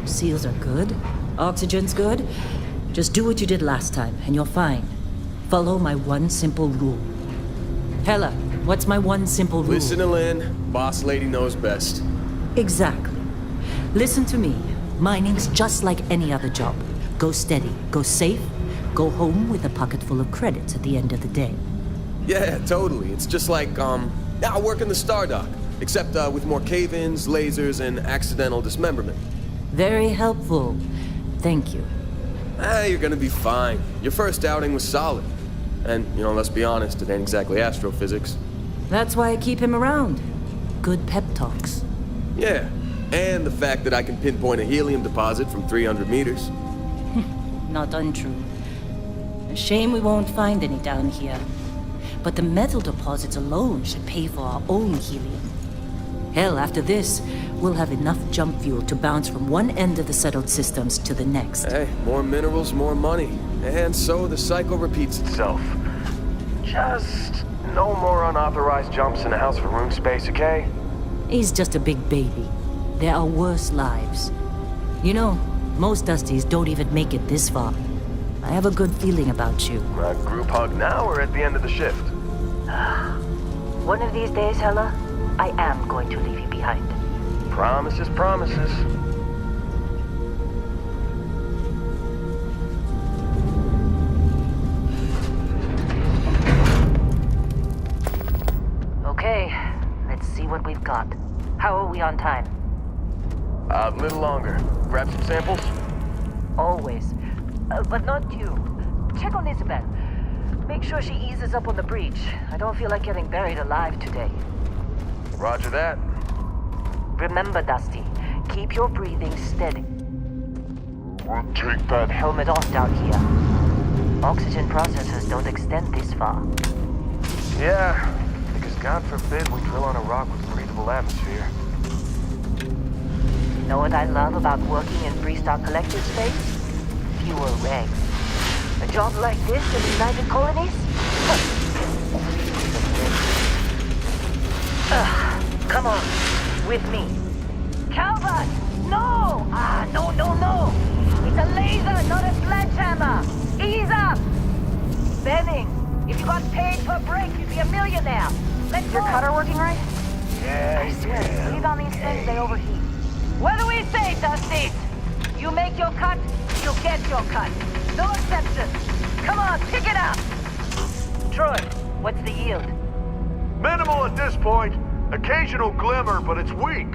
Seals are good. Oxygen's good. Just do what you did last time, and you're fine. Follow my one simple rule. Hella, what's my one simple rule? Listen to Lynn. Boss lady knows best. Exactly. Listen to me. Mining's just like any other job. Go steady, go safe, go home with a pocket full of credits at the end of the day. Yeah, totally. It's just like, I work in the Star Dock. Except, with more cave-ins, lasers, and accidental dismemberment. Very helpful. Thank you. You're gonna be fine. Your first outing was solid. And, let's be honest, it ain't exactly astrophysics. That's why I keep him around. Good pep talks. Yeah, and the fact that I can pinpoint a helium deposit from 300 meters. Not untrue. A shame we won't find any down here. But the metal deposits alone should pay for our own helium. Hell, after this, we'll have enough jump fuel to bounce from one end of the settled systems to the next. Hey, more minerals, more money. And so the cycle repeats itself. Just no more unauthorized jumps in the house for room space, okay? He's just a big baby. There are worse lives. You know, most Dusties don't even make it this far. I have a good feeling about you. Group hug now or at the end of the shift? One of these days, Hella, I am going to leave you behind. Promises, promises. Okay, let's see what we've got. How are we on time? A little longer. Grab some samples? Always. But not you. check on Isabel. Make sure she eases up on the breach. I don't feel like getting buried alive today. Roger that. Remember, Dusty, keep your breathing steady. We'll take that. Helmet off down here. Oxygen processors don't extend this far. Yeah, because God forbid we drill on a rock with breathable atmosphere. Know what I love about working in Freestar Collective space? Fewer regs. A job like this in the United Colonies? Come on, with me. Calvert! No! No! It's a laser, not a sledgehammer! Ease up! Benning, if you got paid per break, you'd be a millionaire. Let's go! Your cutter working right? Yeah, Breathe on these things, they overheat. What do we say, Dusty? You make your cut, you get your cut. No exceptions. Come on, pick it up! Troy, what's the yield? Minimal at this point. Occasional glimmer, but it's weak.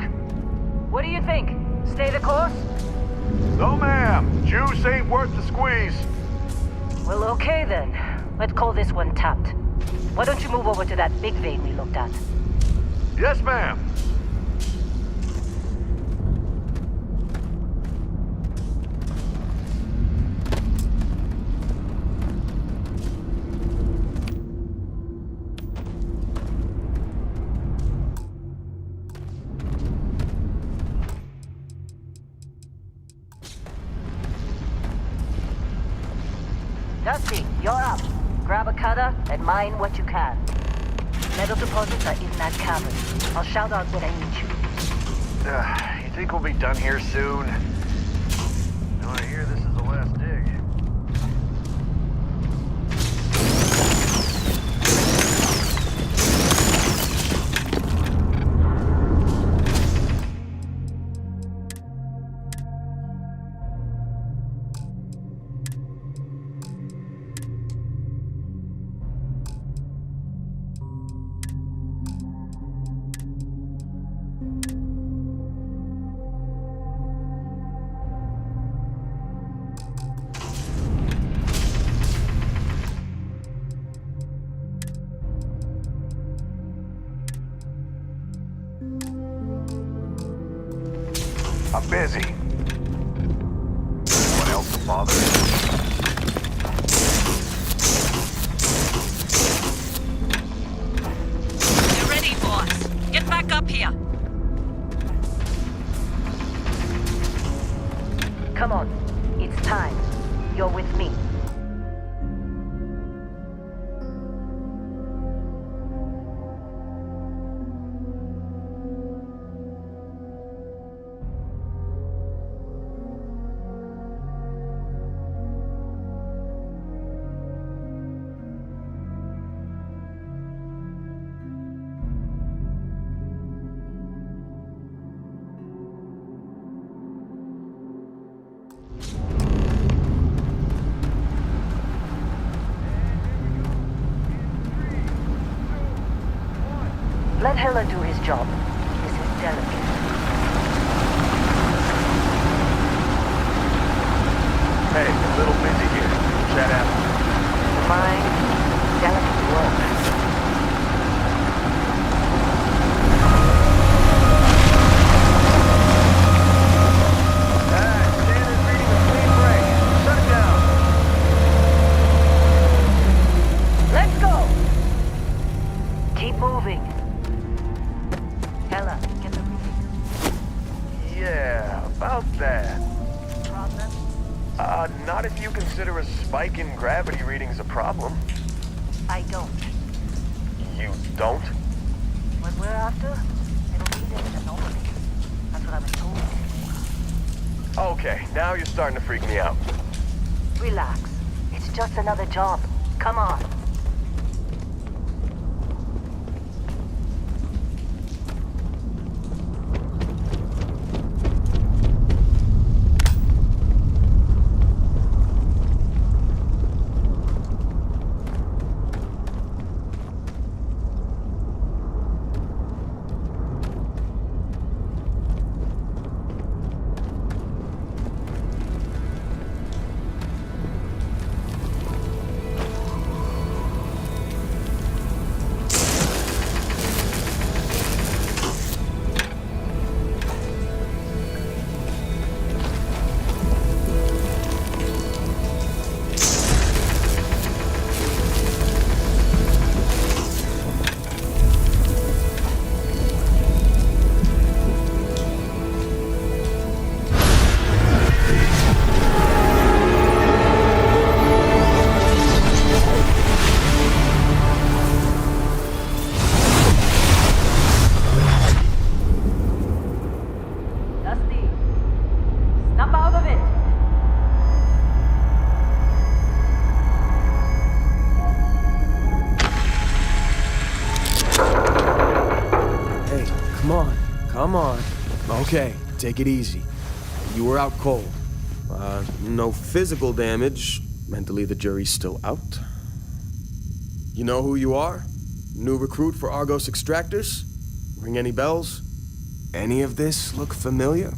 What do you think? Stay the course? No, ma'am. Juice ain't worth the squeeze. Well, okay then. Let's call this one tapped. Why don't you move over to that big vein we looked at? Yes, ma'am. Dusty, you're up. Grab a cutter and mine what you can. Metal deposits are in that cavern. I'll shout out when I need you. You think we'll be done here soon? No, I hear this is the last dig. I'm busy. What else to bother? You're ready, boss. Get back up here. Come on. It's time. You're with me. Let Heller do his job. This is delicate. Hey, a little busy here. Chat after. Mine, delicate work. Standard reading a clean break. Shut it down. Let's go! Keep moving. Heller, get the reading. Yeah, about that. Problem? Not if you consider a spike in gravity readings a problem. I don't. You don't? What we're after, it'll be an anomaly. That's what I was told. Okay, now you're starting to freak me out. Relax. It's just another job. Come on. okay. Take it easy. You were out cold. No physical damage. Mentally, the jury's still out. You know who you are? New recruit for Argos Extractors? Ring any bells? Any of this look familiar?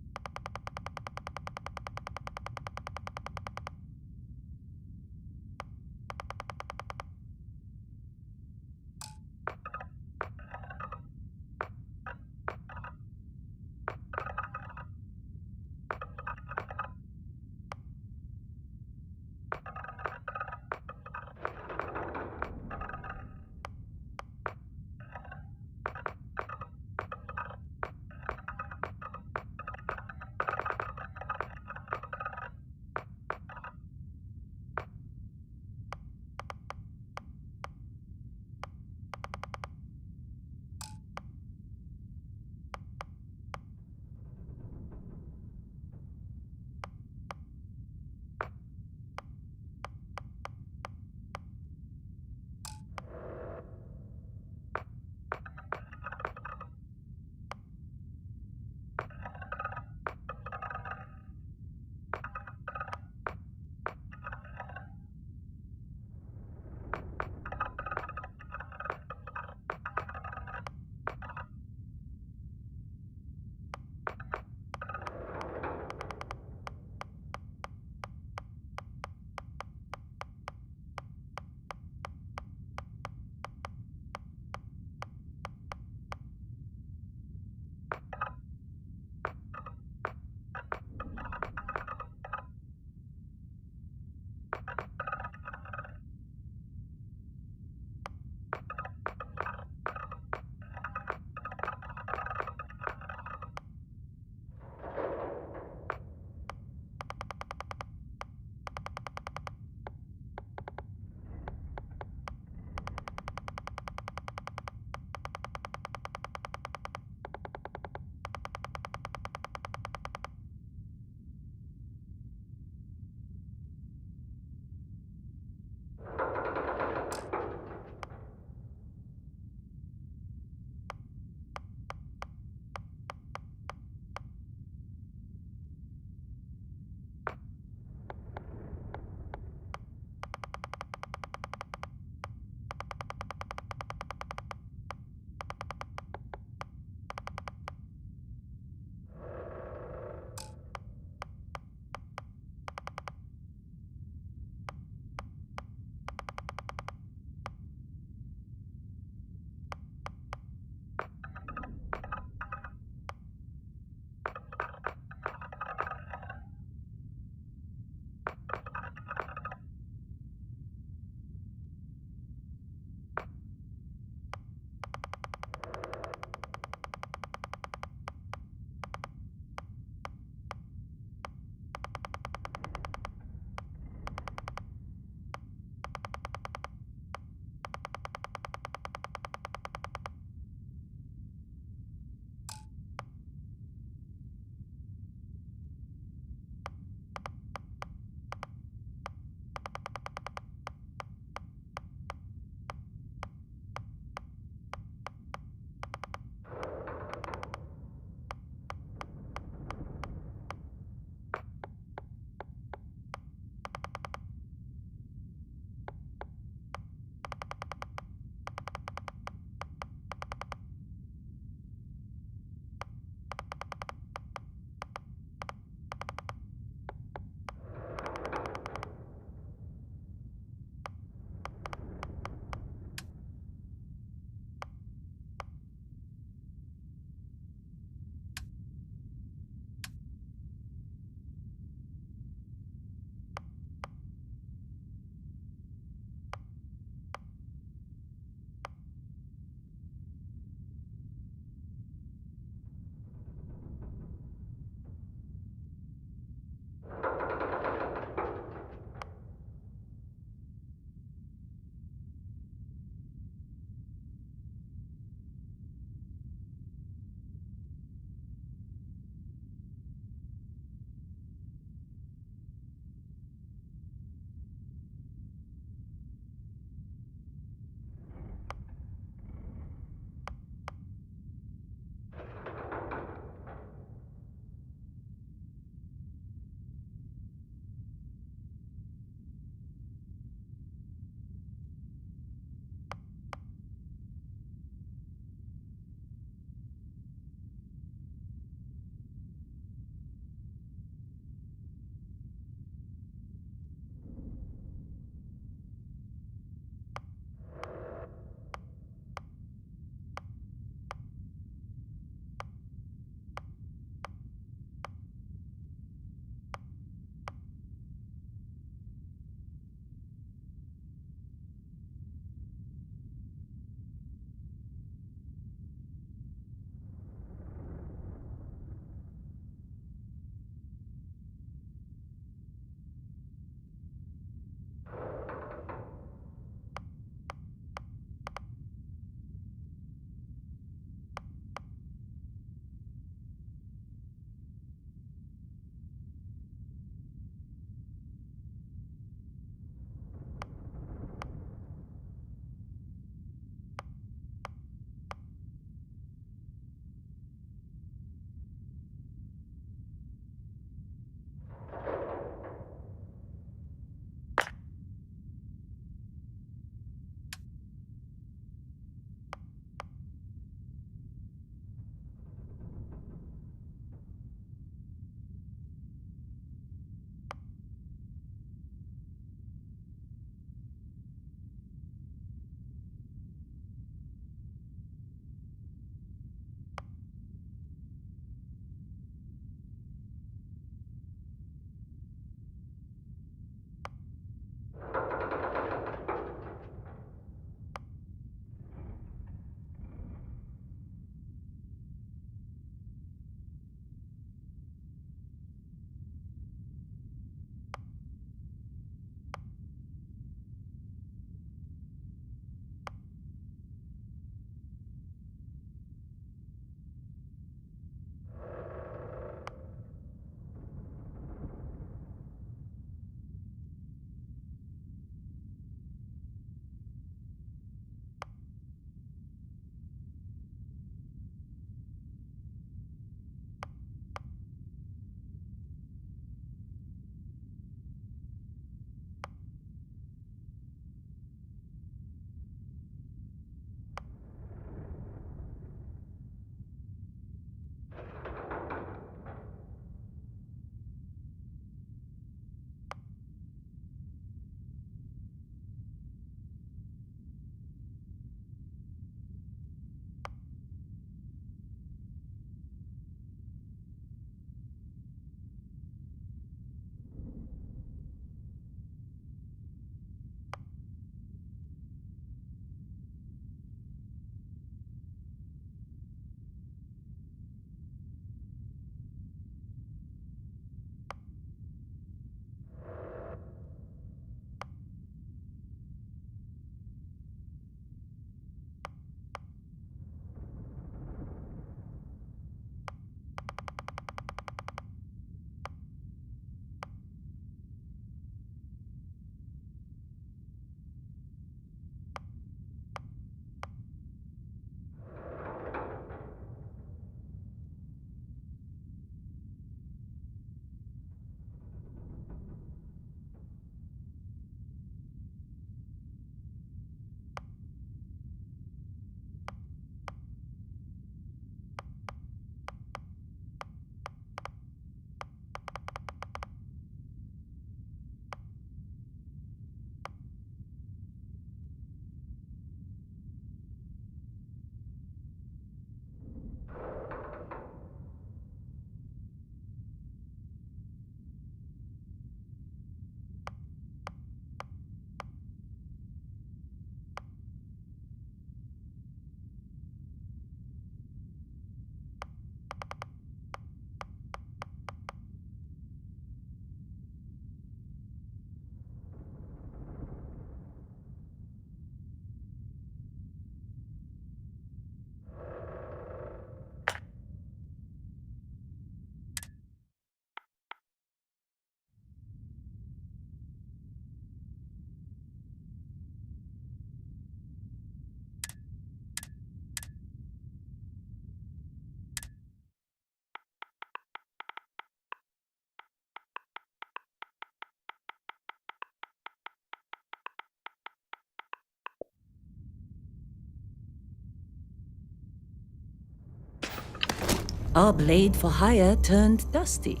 Our blade for hire turned dusty.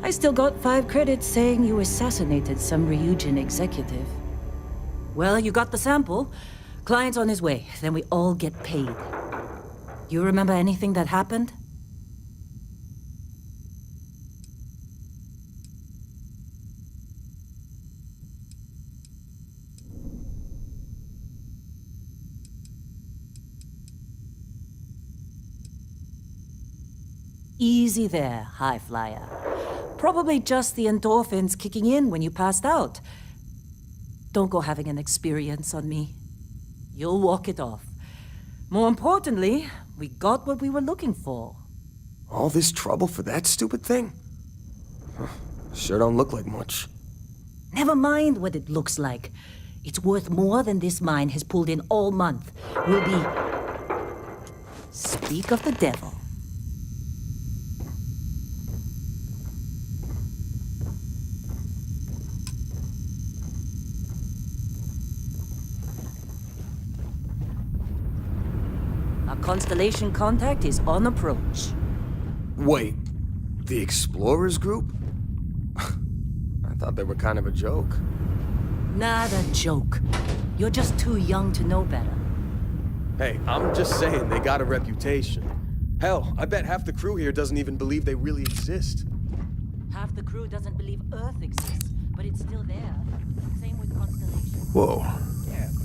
I still got 5 credits saying you assassinated some Ryujin executive. Well, you got the sample. Client's on his way, then we all get paid. You remember anything that happened? Easy there, high flyer. Probably just the endorphins kicking in when you passed out. Don't go having an experience on me. You'll walk it off. More importantly, we got what we were looking for. All this trouble for that stupid thing? Huh, sure don't look like much. Never mind what it looks like. It's worth more than this mine has pulled in all month. We'll be... Speak of the devil. Our Constellation contact is on approach. Wait, the Explorers group? I thought they were kind of a joke. Not a joke. You're just too young to know better. Hey, I'm just saying they got a reputation. Hell, I bet half the crew here doesn't even believe they really exist. Half the crew doesn't believe Earth exists, but it's still there. Same with Constellation. Whoa.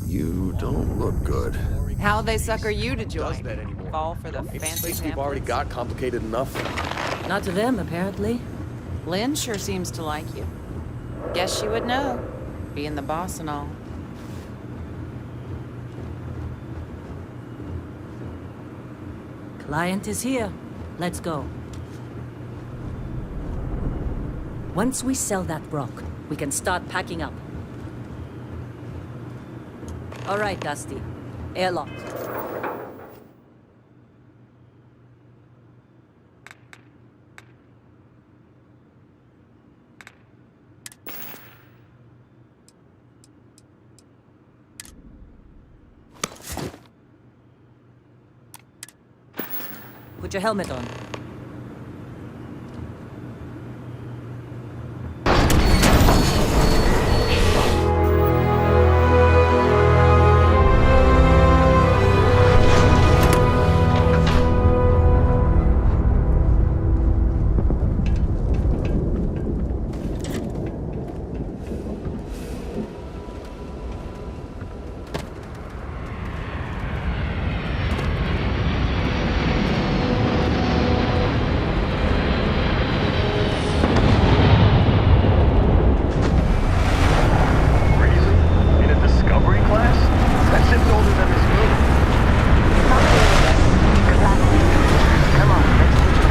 You don't look good. How'd they sucker you to Does join? that anymore? Fall for the Ain't fancy space we've already pamphlets? got complicated enough. Not to them, apparently. Lynn sure seems to like you. Guess she would know, being the boss and all. Client is here. Let's go. Once we sell that rock, we can start packing up. All right, Dusty. Airlock. Put your helmet on. Really? In a Discovery class? That ship's older than this moon. Come on, let's take it.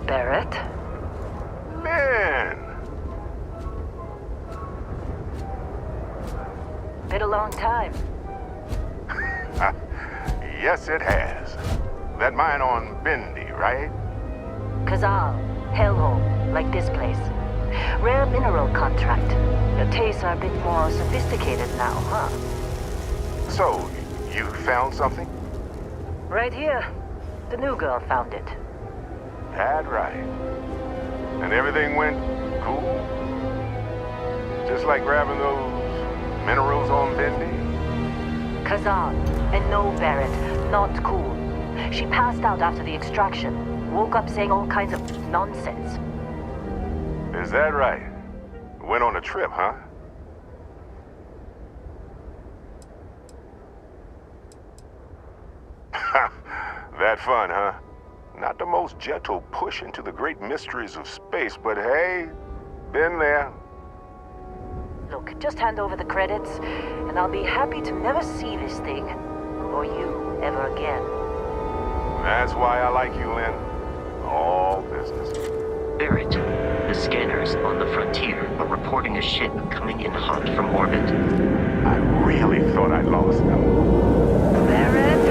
Barrett? Man! Been a long time. Yes, it has. That mine on Bendy, right? Kazal, hellhole, like this place. Rare mineral contract. The tastes are a bit more sophisticated now, huh? So, you found something? Right here. The new girl found it. That right. And everything went cool? Just like grabbing those minerals on Bendy? Kazal, and no, Barrett, not cool. She passed out after the extraction. Woke up saying all kinds of nonsense. Is that right? Went on a trip, huh? That fun, huh? Not the most gentle push into the great mysteries of space, but hey, been there. Look, just hand over the credits, and I'll be happy to never see this thing or you ever again. That's why I like you, Lynn. All business. Barrett, the scanners on the frontier are reporting a ship coming in hot from orbit. I really thought I'd lost them. Barrett?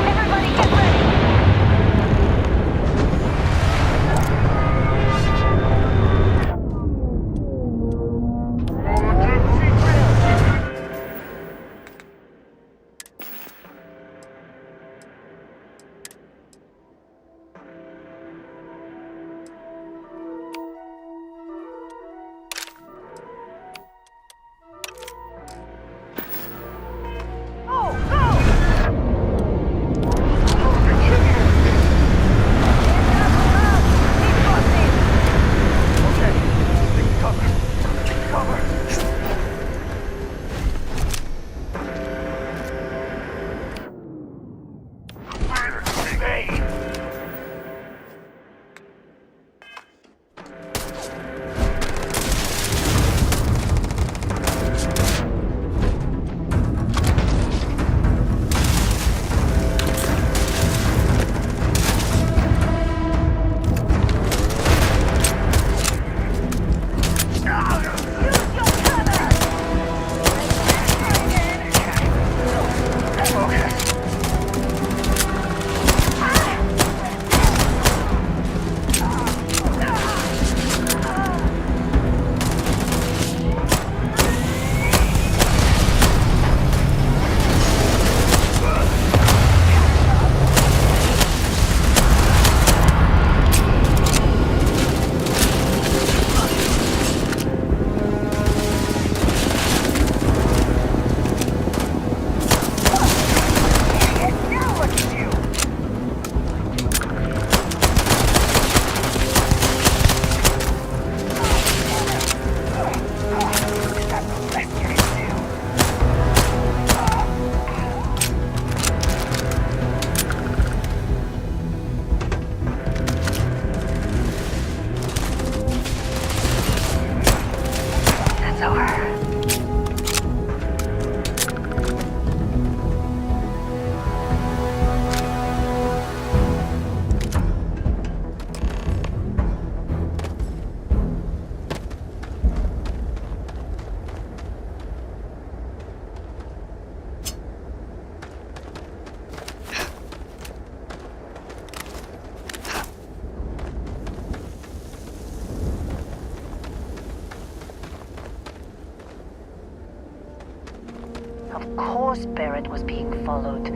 Everybody get ready! Of course Barrett was being followed.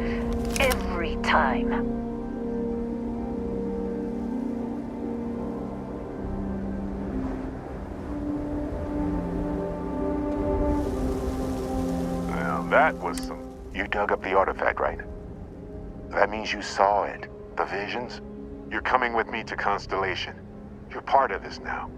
Every time. Well, that was some... You dug up the artifact, right? That means you saw it. The visions? You're coming with me to Constellation. You're part of this now.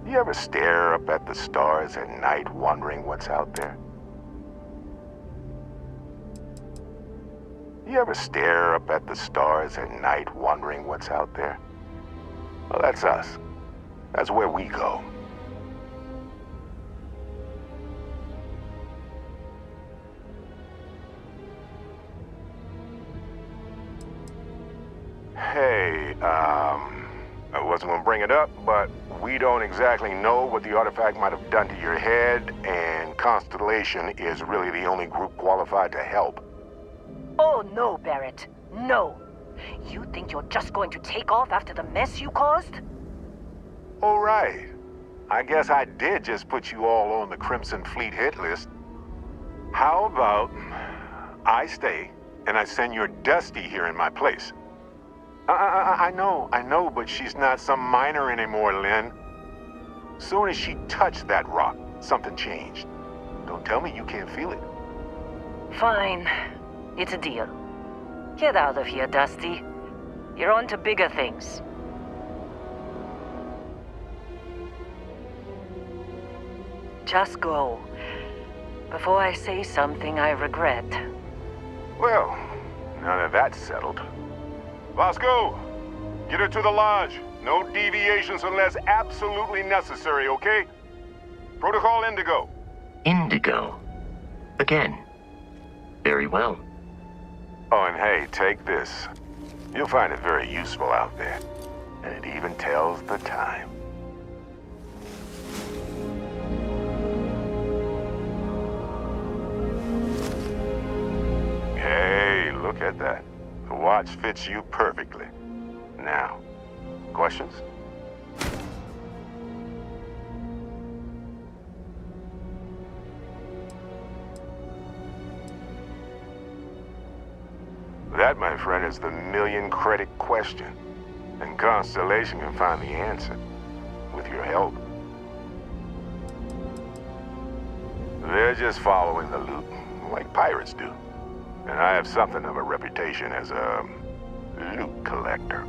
You ever stare up at the stars at night wondering what's out there? You ever stare up at the stars at night wondering what's out there? Well, that's us. That's where we go. Hey, I wasn't gonna bring it up, but we don't exactly know what the artifact might have done to your head, and Constellation is really the only group qualified to help. Oh no, Barrett. No. You think you're just going to take off after the mess you caused? All right. I guess I did just put you all on the Crimson Fleet hit list. How about I stay and I send your Dusty here in my place? I know, but she's not some miner anymore, Lynn. Soon as she touched that rock, something changed. Don't tell me you can't feel it. Fine. It's a deal. Get out of here, Dusty. You're on to bigger things. Just go. Before I say something I regret. Well, now that that's settled. Vasco, get her to the lodge. No deviations unless absolutely necessary, okay? Protocol Indigo. Indigo. Again. Very well. Oh, and hey, take this. You'll find it very useful out there. And it even tells the time. Hey, look at that. The watch fits you perfectly. Now, questions? That, my friend, is the million-credit question. And Constellation can find the answer. With your help. They're just following the loot, like pirates do. And I have something of a reputation as a loot collector.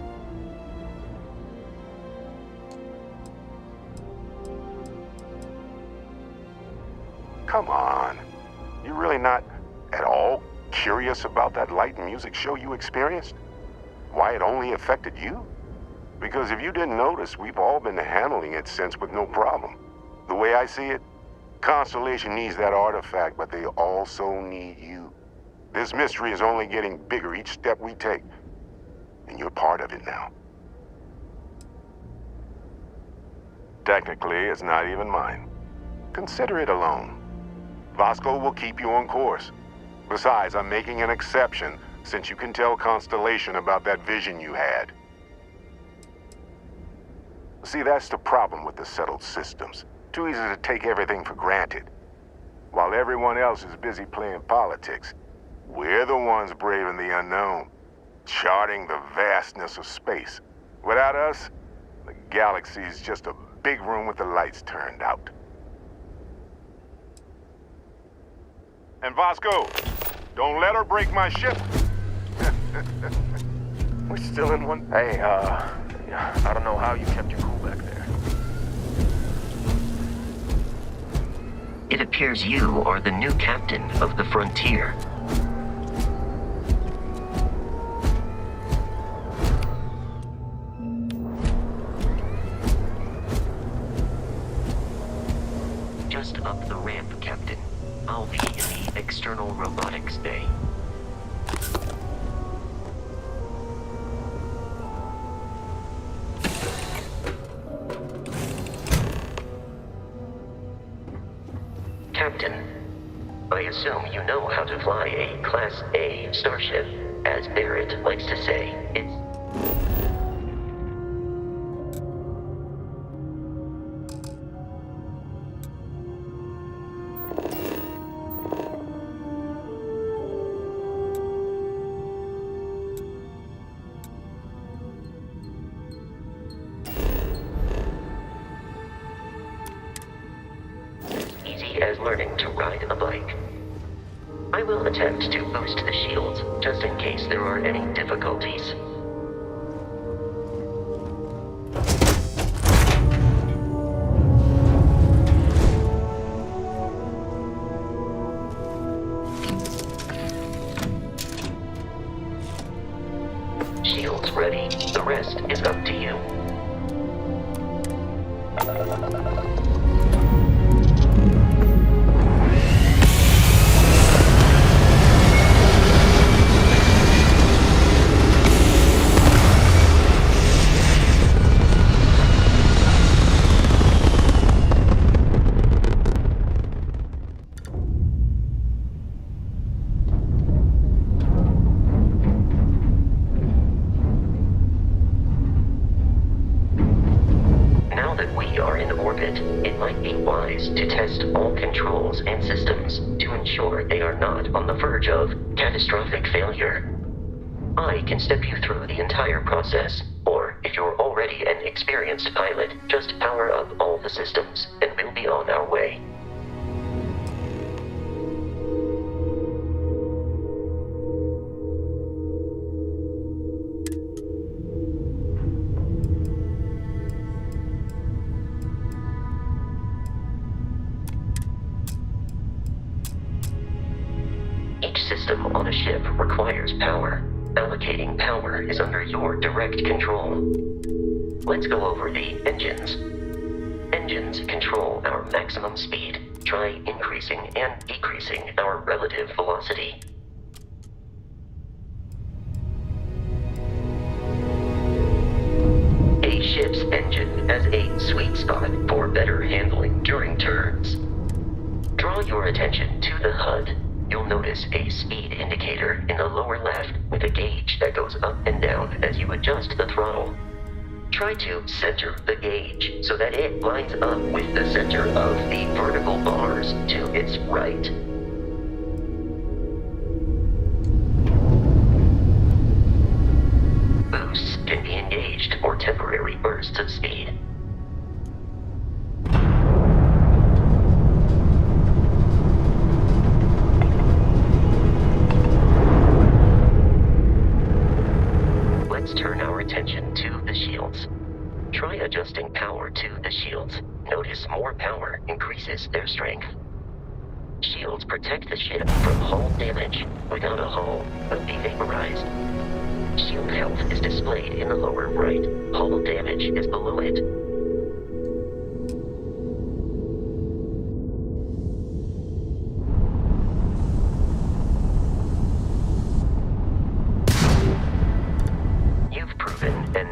Come on. You're really not at all curious about that light and music show you experienced? Why it only affected you? Because if you didn't notice, we've all been handling it since with no problem. The way I see it, Constellation needs that artifact, but they also need you. This mystery is only getting bigger each step we take. And you're part of it now. Technically, it's not even mine. Consider it a loan. Vasco will keep you on course. Besides, I'm making an exception since you can tell Constellation about that vision you had. See, that's the problem with the settled systems. Too easy to take everything for granted. While everyone else is busy playing politics, we're the ones braving the unknown, charting the vastness of space. Without us, the galaxy is just a big room with the lights turned out. And Vasco, don't let her break my ship. We're still in one. Hey, I don't know how you kept your cool back there. It appears you are the new captain of the Frontier. Just up the ramp, Captain. I'll be in the external robotics bay. Captain, I assume you know how to fly a Class A starship. As Barrett likes to say, it's... as learning to ride a bike. I will attempt to boost the shields, just in case there are any difficulties. Shields ready. The rest is up to you. It might be wise to test all controls and systems to ensure they are not on the verge of catastrophic failure. I can step you through the entire process, or if you're already an experienced pilot, just power up all the systems, and we'll be on our way. system on a ship requires power. Allocating power is under your direct control. Let's go over the engines. Engines control our maximum speed. Try increasing and decreasing our relative velocity. A ship's engine has a sweet spot for better handling during turns. Draw your attention to the HUD. You'll notice a speed indicator in the lower left with a gauge that goes up and down as you adjust the throttle. Try to center the gauge so that it lines up with the center of the vertical bars to its right. Boosts can be engaged for temporary bursts of speed. Let's turn our attention to the shields. Try adjusting power to the shields. Notice more power increases their strength. Shields protect the ship from hull damage. Without a hull, will be vaporized. Shield health is displayed in the lower right. Hull damage is below it. You've proven an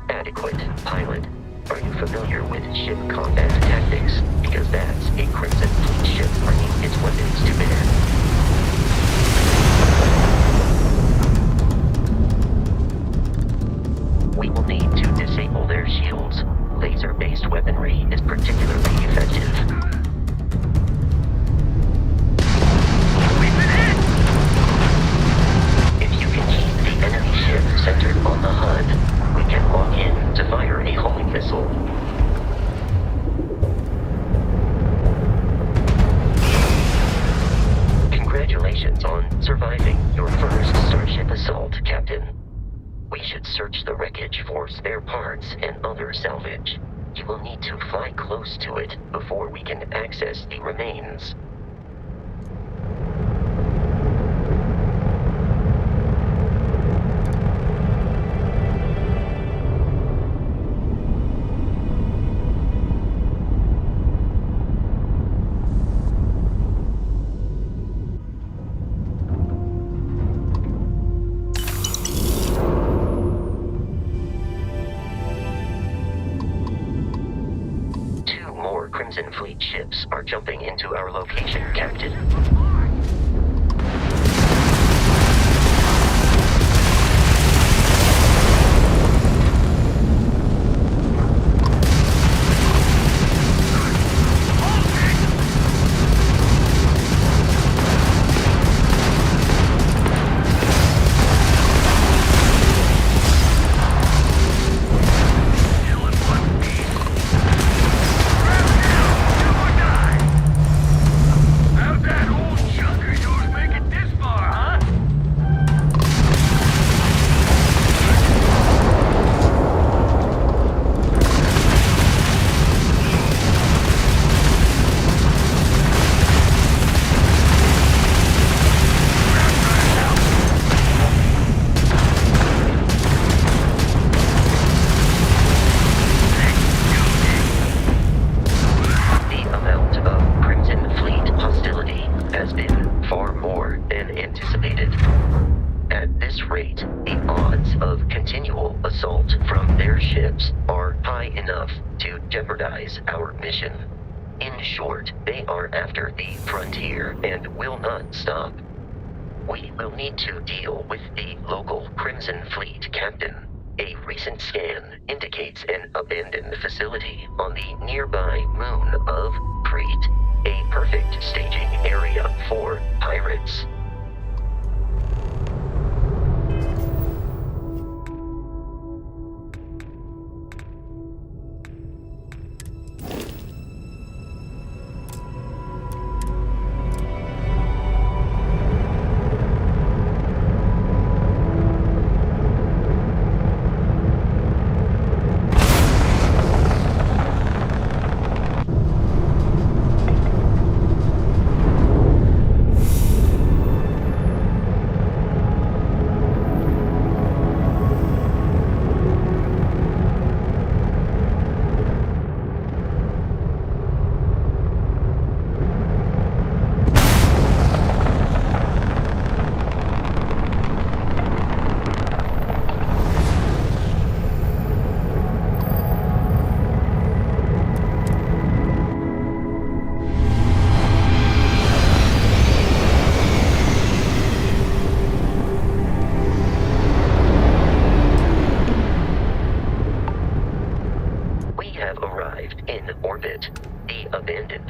adequate pilot. Are you familiar with ship combat tactics? Because that's a Crimson Fleet ship bringing its weapons to bear. We will need to disable their shields. Laser-based weaponry is particularly effective. If you can keep the enemy ship centered on the HUD, we can lock in to fire a homing missile. Congratulations on surviving your first Starship assault, Captain. We should search the wreckage for spare parts and other salvage. You will need to fly close to it before we can access the remains. Crimson Fleet ships are jumping into our location, Captain. Jeopardize our mission. In short, they are after the frontier and will not stop. We will need to deal with the local Crimson Fleet captain. A recent scan indicates an abandoned facility on the nearby moon of Crete, a perfect staging area for pirates.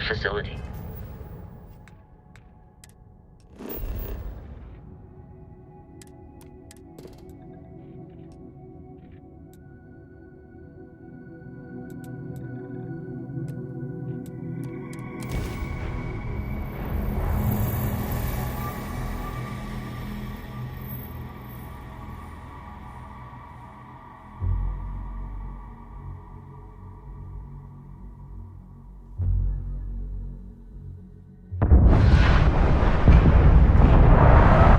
facility.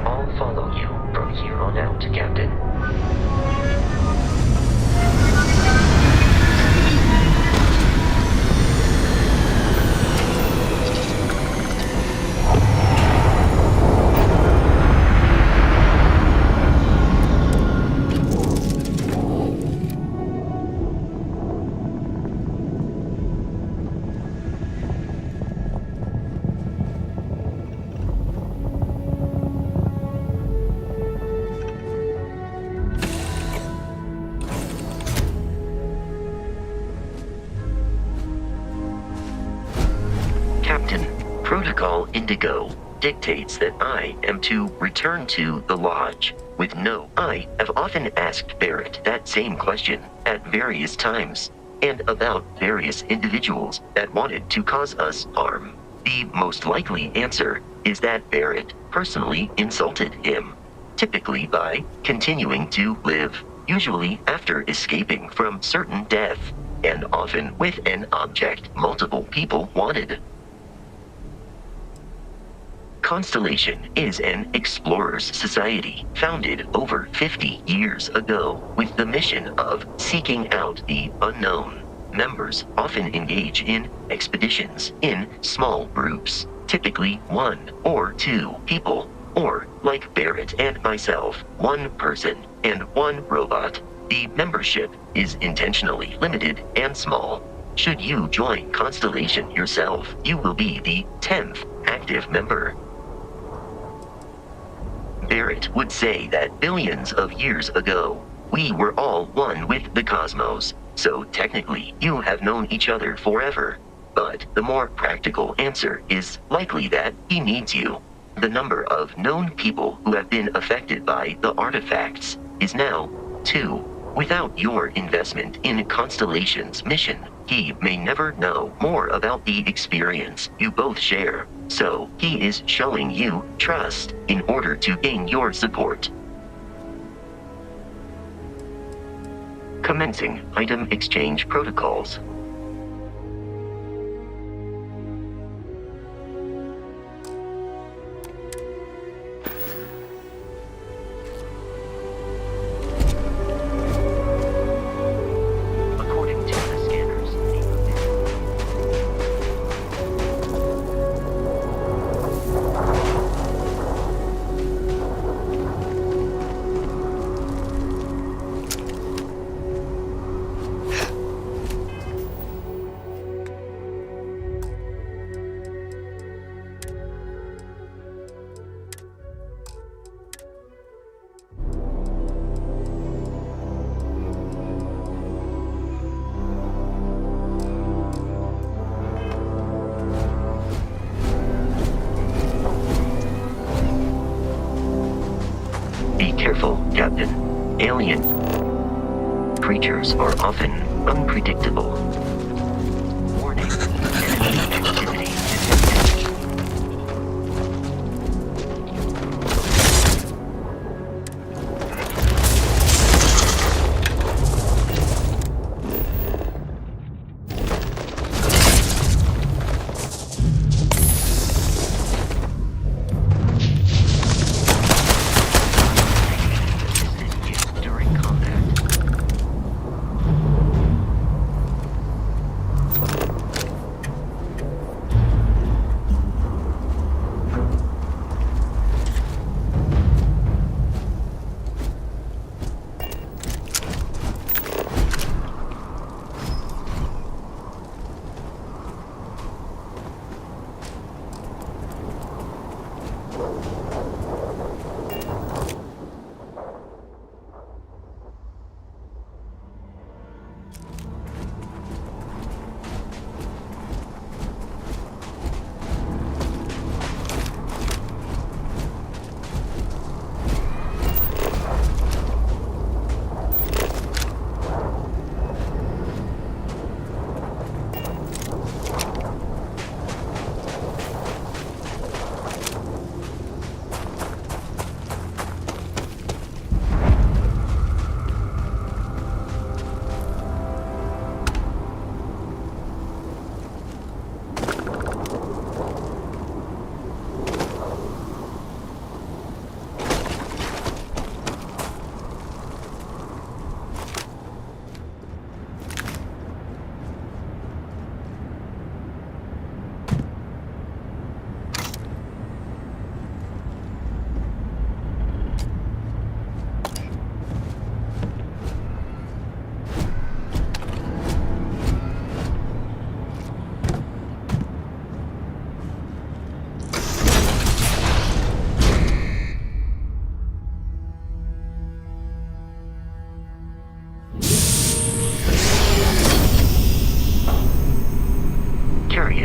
I'll follow you from here on out, Captain. Captain, Protocol Indigo dictates that I am to return to the Lodge with no. I have often asked Barrett that same question at various times, and about various individuals that wanted to cause us harm. The most likely answer is that Barrett personally insulted him, typically by continuing to live, usually after escaping from certain death, and often with an object multiple people wanted. Constellation is an explorers society founded over 50 years ago with the mission of seeking out the unknown. Members often engage in expeditions in small groups, typically 1 or 2 people, or like Barrett and myself, 1 person and 1 robot. The membership is intentionally limited and small. Should you join Constellation yourself, you will be the 10th active member. Barrett would say that billions of years ago, we were all one with the cosmos, so technically you have known each other forever. But the more practical answer is likely that he needs you. The number of known people who have been affected by the artifacts is now 2. Without your investment in Constellation's mission, he may never know more about the experience you both share. So, he is showing you trust in order to gain your support. Commencing item exchange protocols. According to the scanners, be careful, Captain. Alien creatures are often unpredictable. Warning, enemy activity detected. Assisted you during combat.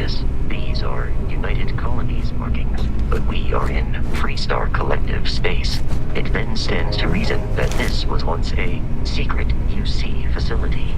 obvious. These are United Colonies markings, but we are in Freestar Collective space. It then stands to reason that this was once a secret UC facility.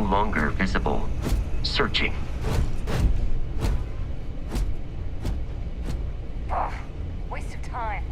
longer visible. Searching. Waste of time.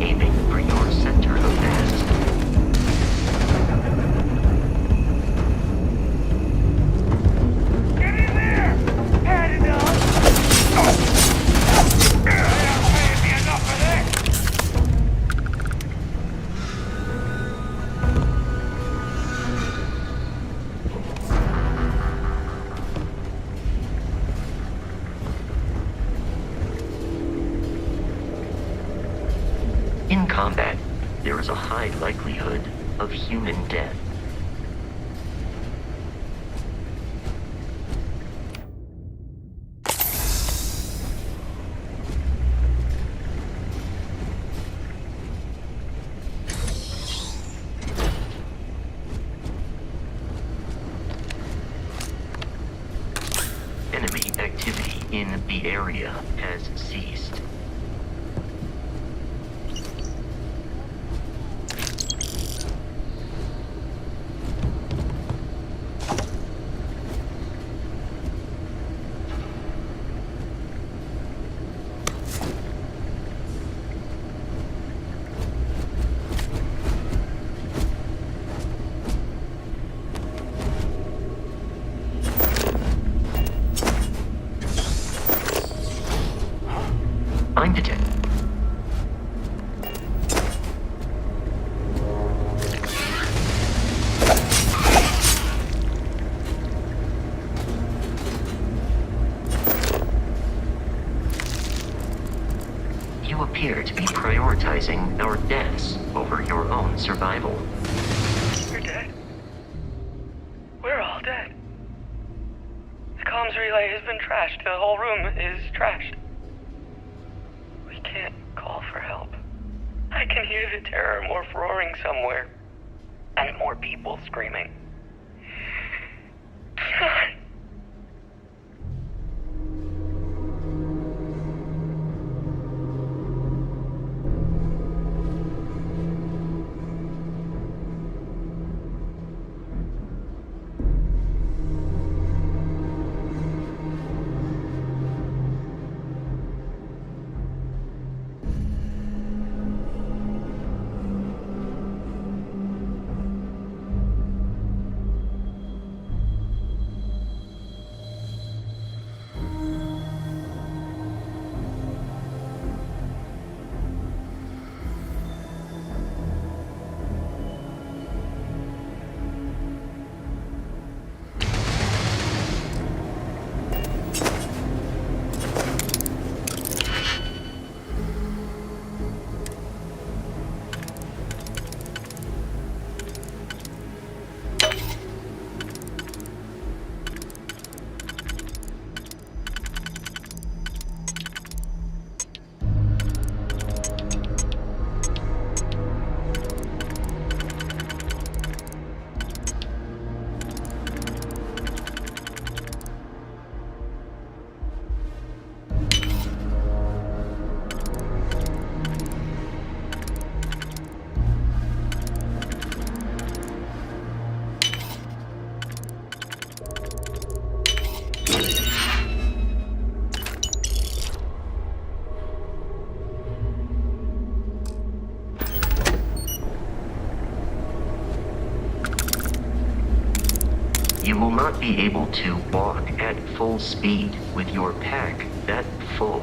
aiming for your center of mass. Get in there! Had enough! You're not paying me enough for this! In combat, there is a high likelihood of human death. Enemy activity in the area has ceased. I'm detected. You appear to be prioritizing our deaths over your own survival. You're dead. We're all dead. The comms relay has been trashed. The whole room is trashed. We can't call for help. I can hear the terror morph roaring somewhere. And more people screaming. God. You will not be able to walk at full speed with your pack that full.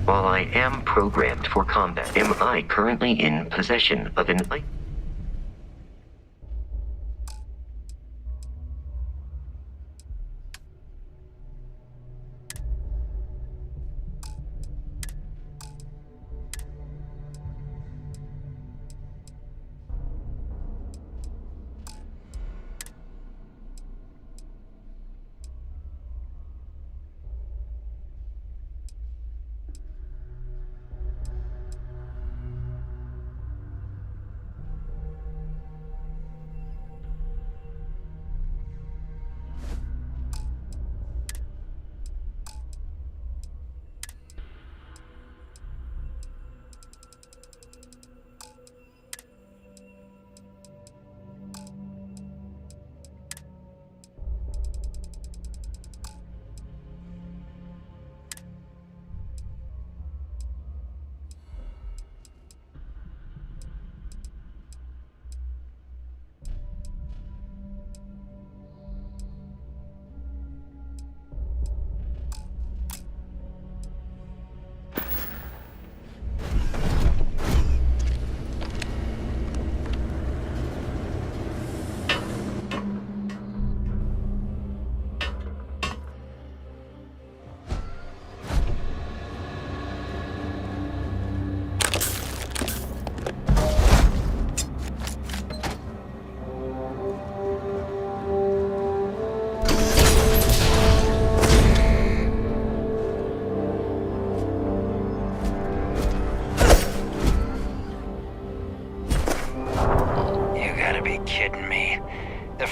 While I am programmed for combat, am I currently in possession of an item?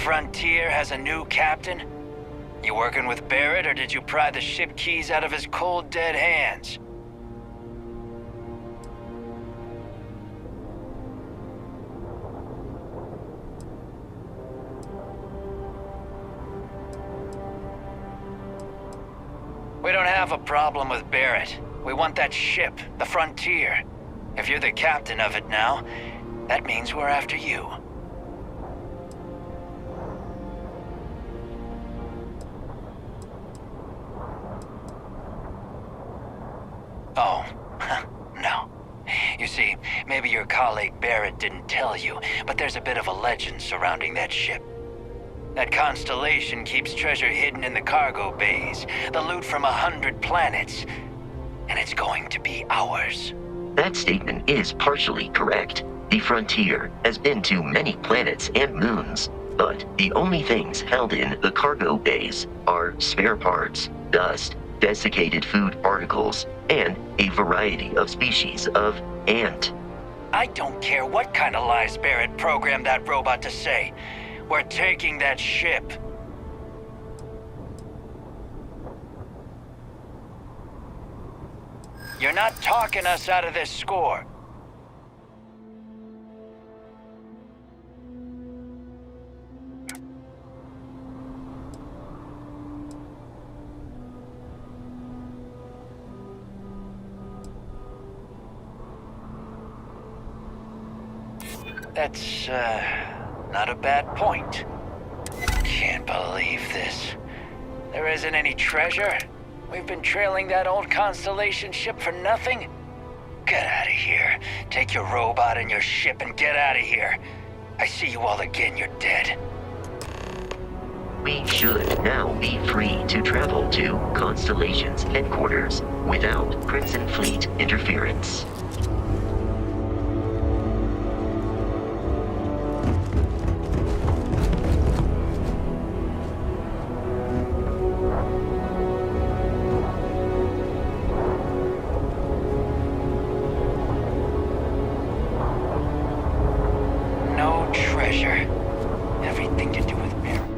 Frontier has a new captain? You working with Barrett, or did you pry the ship keys out of his cold, dead hands? We don't have a problem with Barrett. We want that ship, the Frontier. If you're the captain of it now, that means we're after you. Oh, no. You see, maybe your colleague Barrett didn't tell you, but there's a bit of a legend surrounding that ship. That constellation keeps treasure hidden in the cargo bays, the loot from 100 planets, and it's going to be ours. That statement is partially correct. The Frontier has been to many planets and moons, but the only things held in the cargo bays are spare parts, dust, desiccated food particles, and a variety of species of ant. I don't care what kind of lies Barrett programmed that robot to say. We're taking that ship. You're not talking us out of this score. That's, not a bad point. Can't believe this. There isn't any treasure? We've been trailing that old Constellation ship for nothing? Get out of here. Take your robot and your ship and get out of here. I see you all again, you're dead. We should now be free to travel to Constellation's headquarters without Crimson Fleet interference. No treasure. Everything to do with Barrett.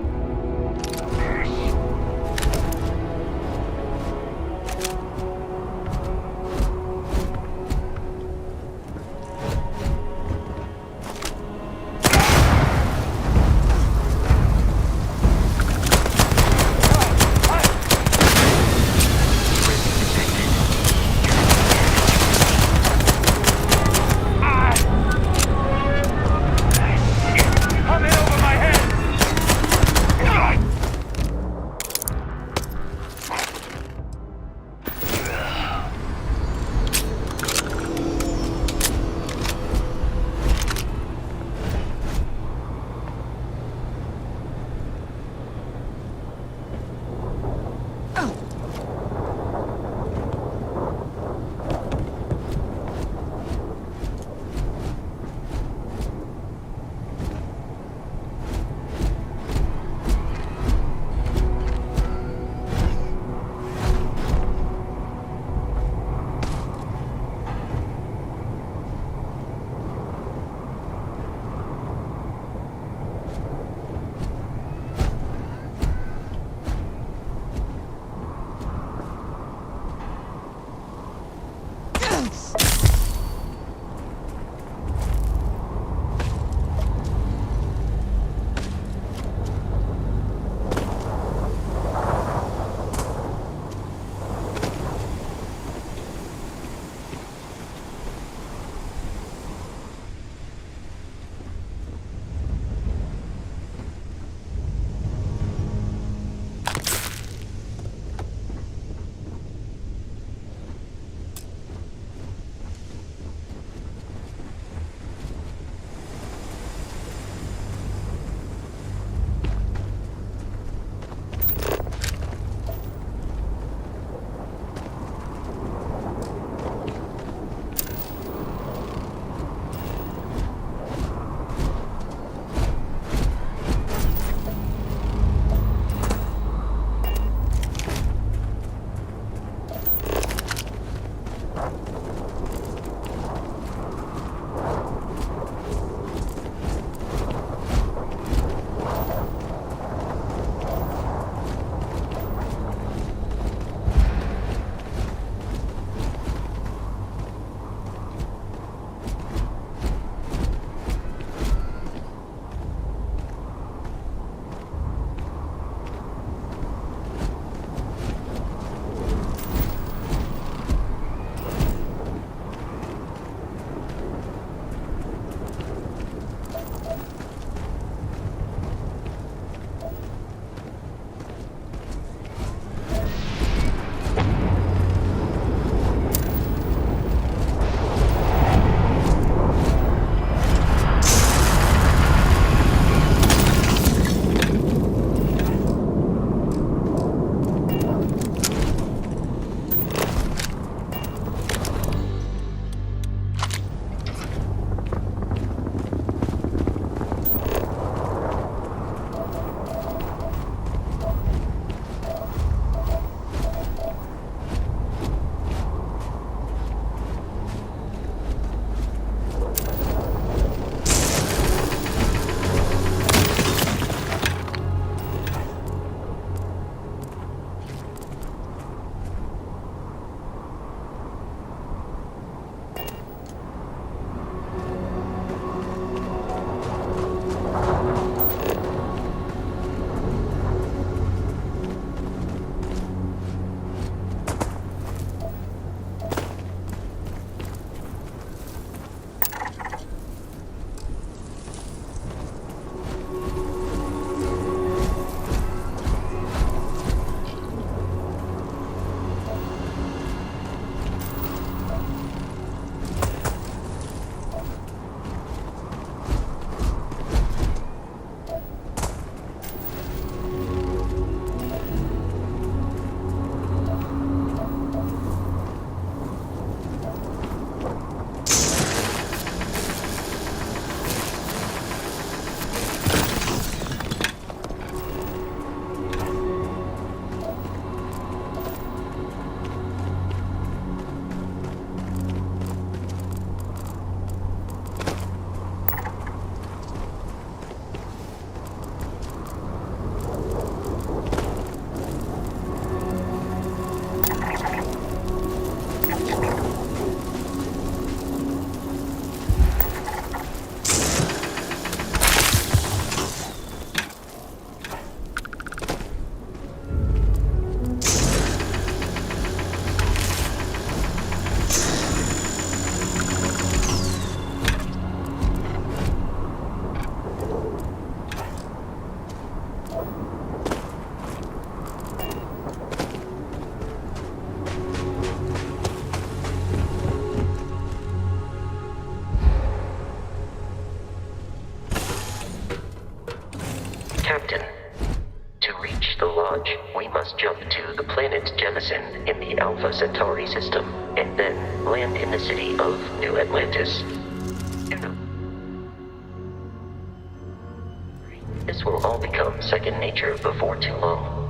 Centauri system, and then land in the city of New Atlantis. This will all become second nature before too long.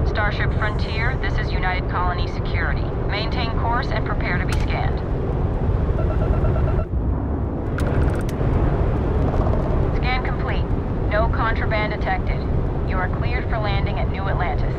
Starship Frontier, this is United Colony Security. Maintain course and prepare to be scanned. Scan complete. No contraband detected. You are cleared for landing at New Atlantis.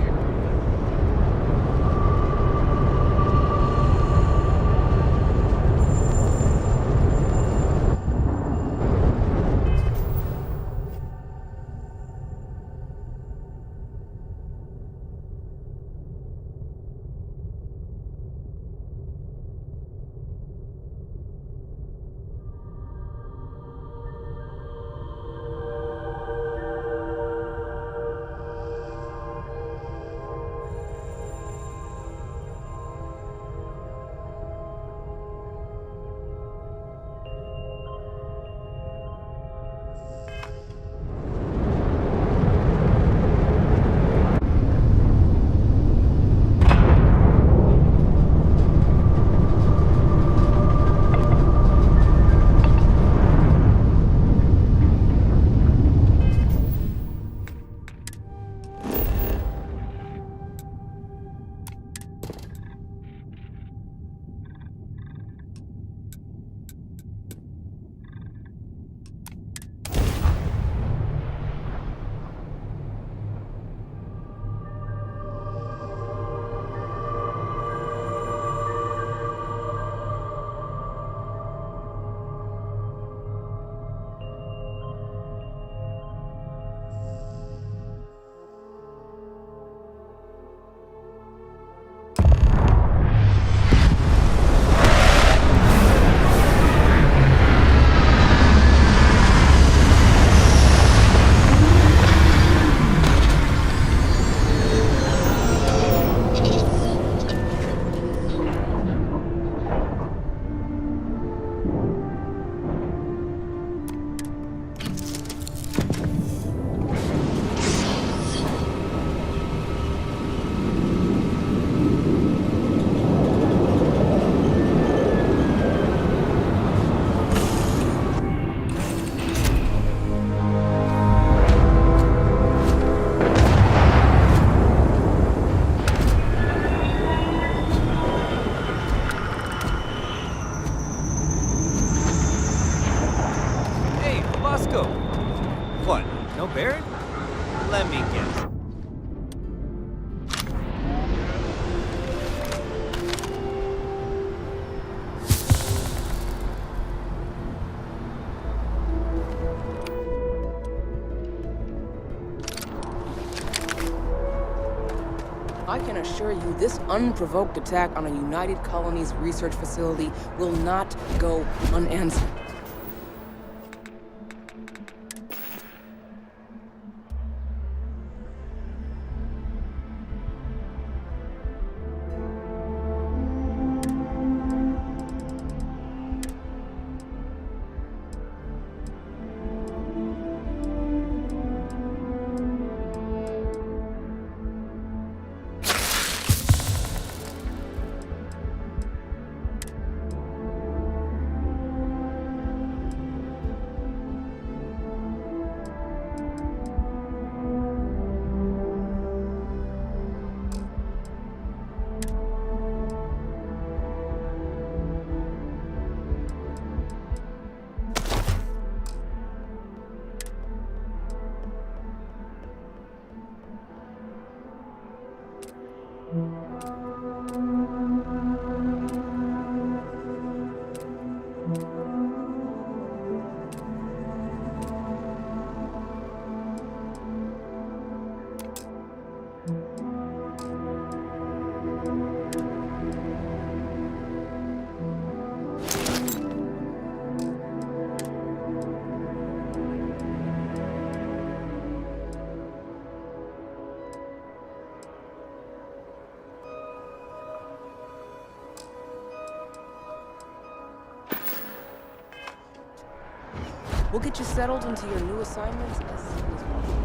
What? No Barrett? Let me guess. I can assure you this unprovoked attack on a United Colonies research facility will not go unanswered. We'll get you settled into your new assignments as soon as possible.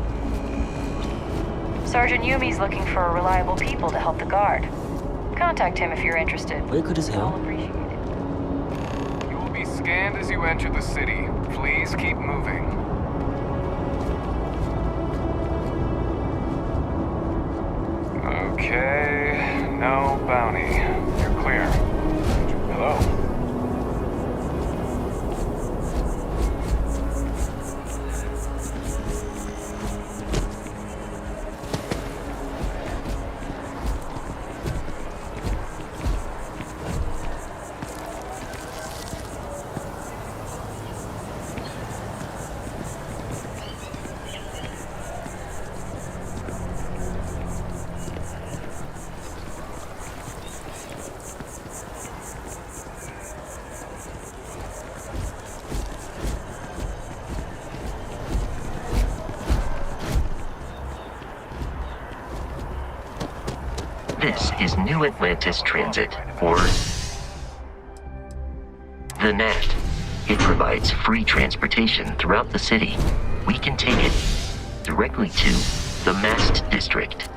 Sergeant Yumi's looking for reliable people to help the guard. Contact him if you're interested. We're good as I'll hell. appreciate it. You will be scanned as you enter the city. Please keep moving. Okay, no bounty. You're clear. Hello? This is New Atlantis Transit, or the NAT. It provides free transportation throughout the city. We can take it directly to the Mast District.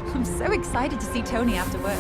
I'm so excited to see Tony after work.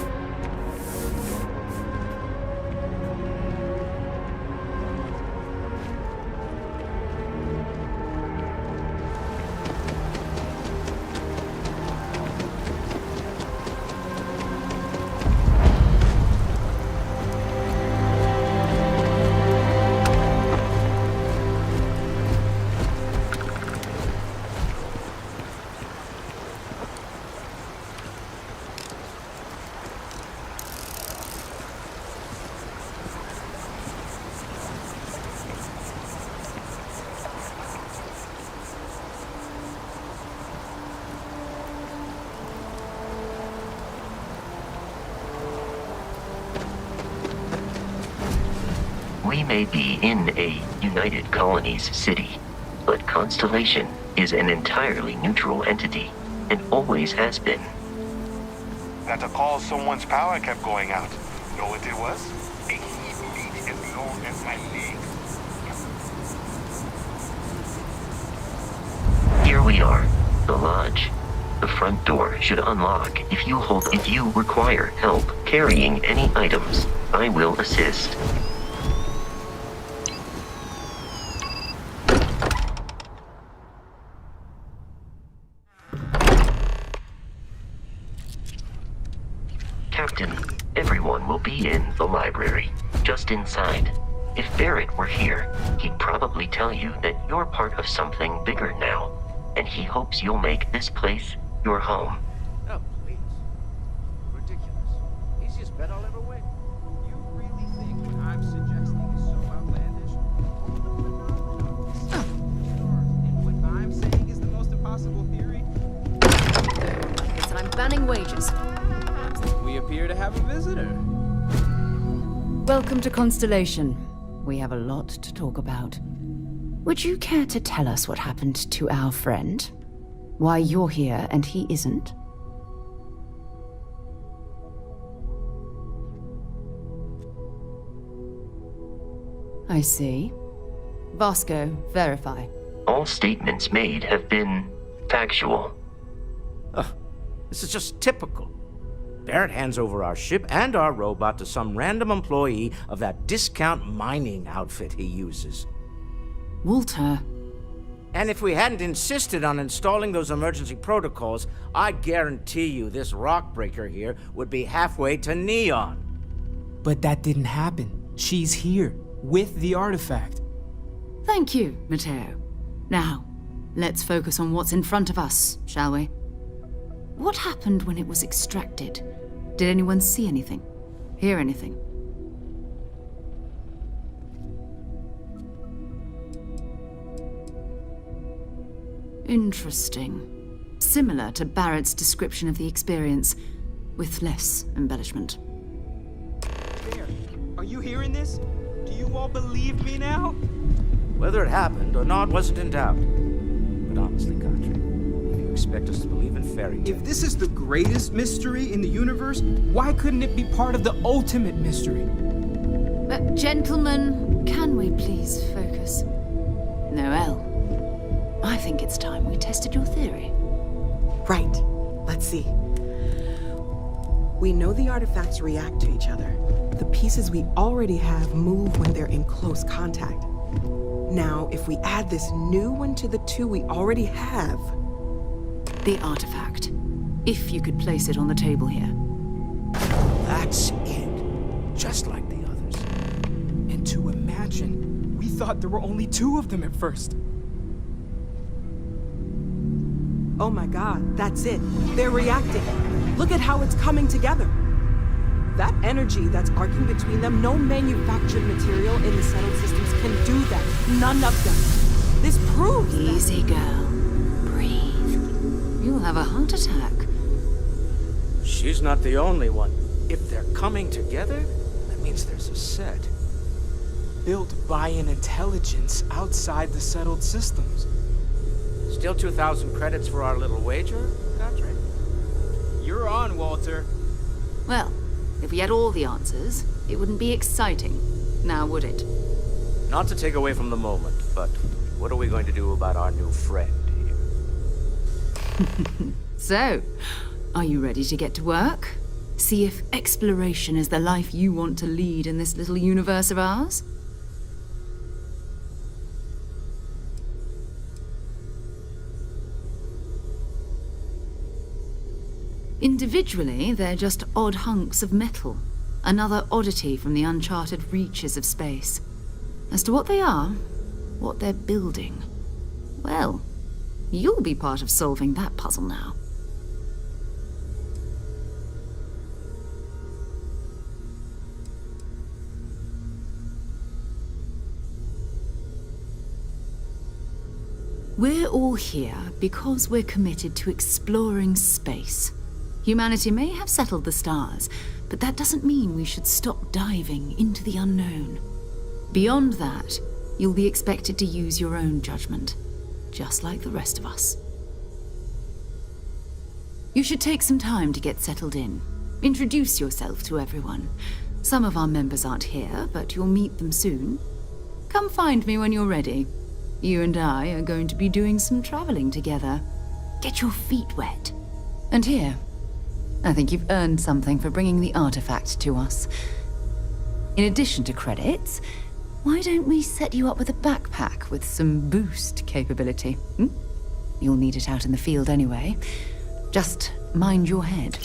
We may be in a United Colonies city, but Constellation is an entirely neutral entity, and always has been. That the call someone's power kept going out. Know what it was? A heat beat as long as my leg. Here we are, the lodge. The front door should unlock if you require help carrying any items. I will assist. Captain, everyone will be in the library, just inside. If Barrett were here, he'd probably tell you that you're part of something bigger now, and he hopes you'll make this place your home. Oh, please. Ridiculous. Easiest bet I'll ever win. You really think what I'm suggesting is so outlandish? And what I'm saying is the most impossible theory? Guess that I'm banning wages. We appear to have a visitor. Welcome to Constellation. We have a lot to talk about. Would you care to tell us what happened to our friend? Why you're here and he isn't? I see. Vasco, verify. All statements made have been factual. Ugh, this is just typical. Barrett hands over our ship and our robot to some random employee of that discount mining outfit he uses. Walter. And if we hadn't insisted on installing those emergency protocols, I guarantee you this rock breaker here would be halfway to Neon. But that didn't happen. She's here, with the artifact. Thank you, Matteo. Now, let's focus on what's in front of us, shall we? What happened when it was extracted? Did anyone see anything? Hear anything? Interesting. Similar to Barrett's description of the experience, with less embellishment. There. Are you hearing this? Do you all believe me now? Whether it happened or not wasn't in doubt. But honestly, Country, if you expect us to believe in fairy tales... If this is the greatest mystery in the universe, why couldn't it be part of the ultimate mystery? Gentlemen, can we please focus? Noel, I think it's time we tested your theory. Right. Let's see. We know the artifacts react to each other. The pieces we already have move when they're in close contact. Now, if we add this new one to the two we already have... The artifact. If you could place it on the table here. That's it. Just like the others. And to imagine, we thought there were only 2 of them at first. Oh my god, that's it. They're reacting. Look at how it's coming together. That energy that's arcing between them, no manufactured material in the settled systems can do that. None of them. This proves Easy, girl. Breathe. You'll have a heart attack. She's not the only one. If they're coming together, that means there's a set. Built by an intelligence outside the settled systems. Still 2,000 credits for our little wager, Country? You're on, Walter. Well, if we had all the answers, it wouldn't be exciting, now would it? Not to take away from the moment, but what are we going to do about our new friend here? So, are you ready to get to work? See if exploration is the life you want to lead in this little universe of ours? Individually, they're just odd hunks of metal. Another oddity from the uncharted reaches of space. As to what they are, what they're building, well, you'll be part of solving that puzzle now. We're all here because we're committed to exploring space. Humanity may have settled the stars, but that doesn't mean we should stop diving into the unknown. Beyond that, you'll be expected to use your own judgment, just like the rest of us. You should take some time to get settled in. Introduce yourself to everyone. Some of our members aren't here, but you'll meet them soon. Come find me when you're ready. You and I are going to be doing some traveling together. Get your feet wet. And here, I think you've earned something for bringing the artifact to us. In addition to credits, why don't we set you up with a backpack with some boost capability? You'll need it out in the field anyway. Just mind your head.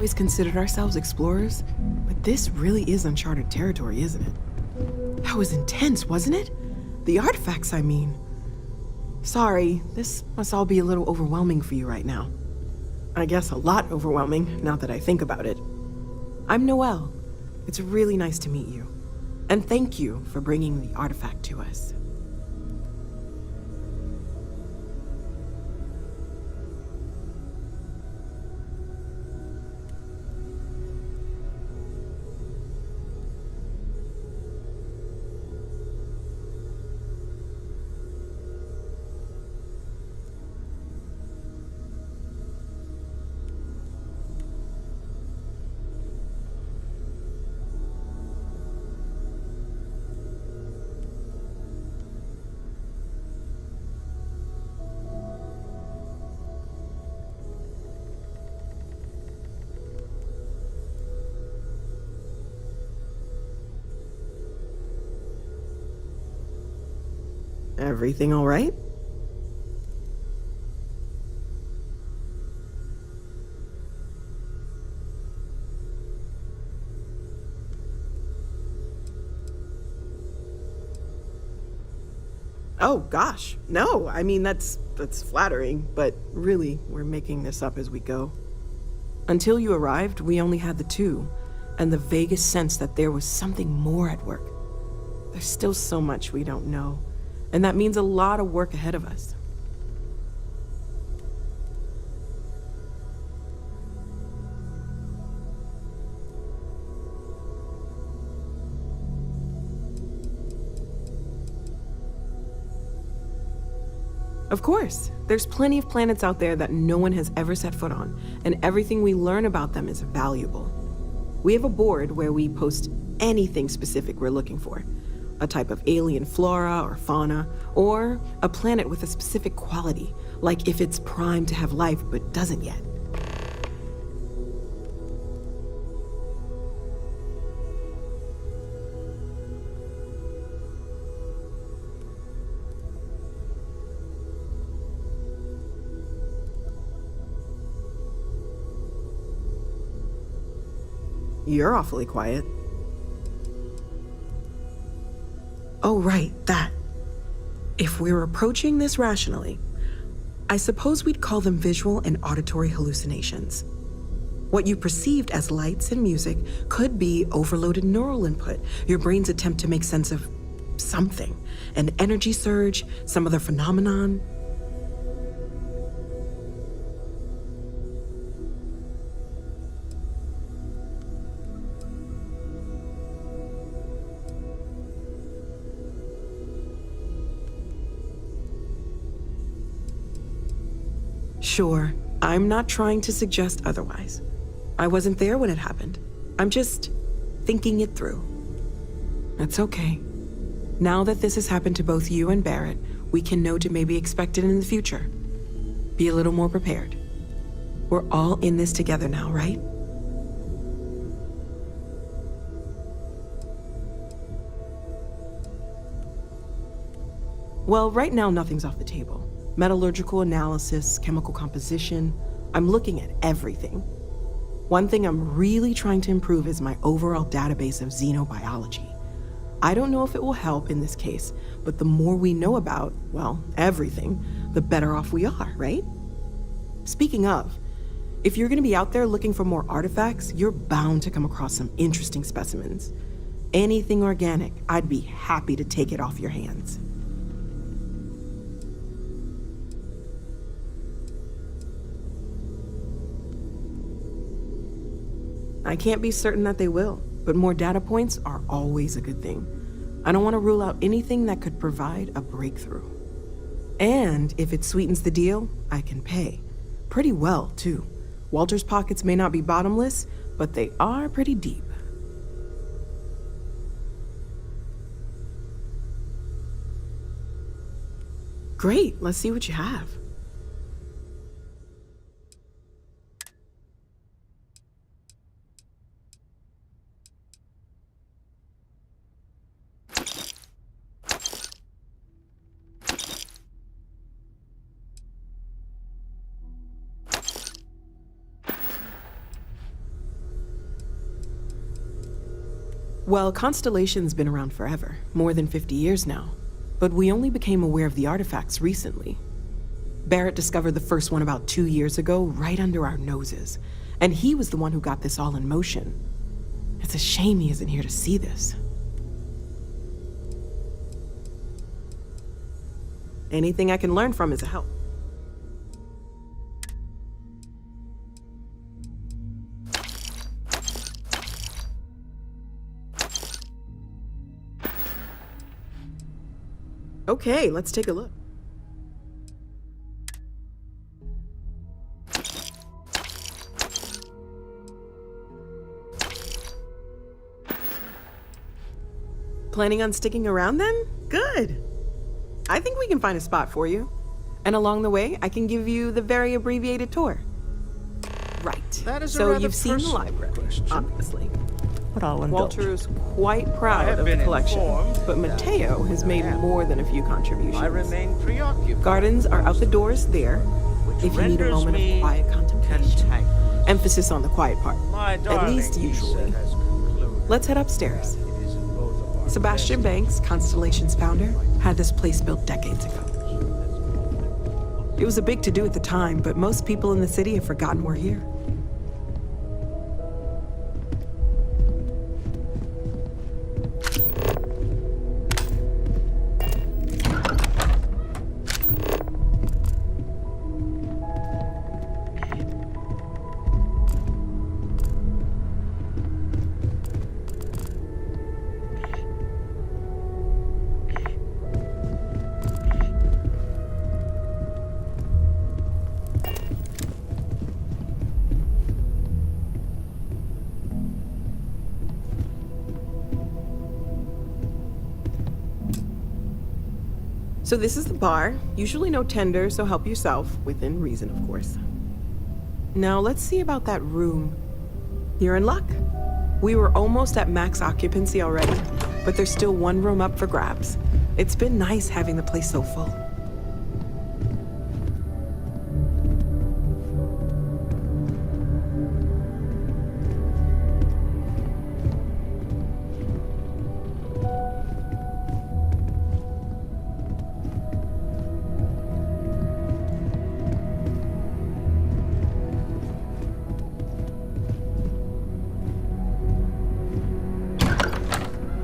always considered ourselves explorers, but this really is uncharted territory, isn't it? That was intense, wasn't it? The artifacts, I mean. Sorry, this must all be a little overwhelming for you right now. I guess a lot overwhelming, now that I think about it. I'm Noelle. It's really nice to meet you. And thank you for bringing the artifact to us. Everything all right? Oh, gosh. No, I mean, that's flattering, but really, we're making this up as we go. Until you arrived, we only had the two, and the vaguest sense that there was something more at work. There's still so much we don't know, and that means a lot of work ahead of us. Of course, there's plenty of planets out there that no one has ever set foot on, and everything we learn about them is valuable. We have a board where we post anything specific we're looking for. A type of alien flora or fauna, or a planet with a specific quality, like if it's primed to have life but doesn't yet. You're awfully quiet. Oh, right, that. If we're approaching this rationally, I suppose we'd call them visual and auditory hallucinations. What you perceived as lights and music could be overloaded neural input, your brain's attempt to make sense of something, an energy surge, some other phenomenon. Sure, I'm not trying to suggest otherwise. I wasn't there when it happened. I'm just thinking it through. It's okay. Now that this has happened to both you and Barrett, we can know to maybe expect it in the future. Be a little more prepared. We're all in this together now, right? Well, right now nothing's off the table. Metallurgical analysis, chemical composition. I'm looking at everything. One thing I'm really trying to improve is my overall database of xenobiology. I don't know if it will help in this case, but the more we know about, well, everything, the better off we are, right? Speaking of, if you're gonna be out there looking for more artifacts, you're bound to come across some interesting specimens. Anything organic, I'd be happy to take it off your hands. I can't be certain that they will, but more data points are always a good thing. I don't want to rule out anything that could provide a breakthrough. And if it sweetens the deal, I can pay. Pretty well, too. Walter's pockets may not be bottomless, but they are pretty deep. Great, let's see what you have. Well, Constellation's been around forever, more than 50 years now. But we only became aware of the artifacts recently. Barrett discovered the first one about 2 years ago, right under our noses. And he was the one who got this all in motion. It's a shame he isn't here to see this. Anything I can learn from is a help. Okay, let's take a look. Planning on sticking around then? Good. I think we can find a spot for you. And along the way, I can give you the very abbreviated tour. Right. That is a so rather you've seen the personal library, question. obviously. But I'll indulge. Walter is quite I proud have of the been collection, informed but Mateo has made more than a few contributions. I remain preoccupied. Gardens are out the doors there, which if you need a renders moment me of quiet contemplation. contagious. Emphasis on the quiet part, My at darling least Issa usually. has concluded Let's head upstairs. it is in both of our Sebastian Banks, Constellation's founder, had this place built decades ago. It was a big to-do at the time, but most people in the city have forgotten we're here. So this is the bar. Usually no tender, so help yourself, within reason, of course. Now let's see about that room. You're in luck. We were almost at max occupancy already, but there's still one room up for grabs. It's been nice having the place so full.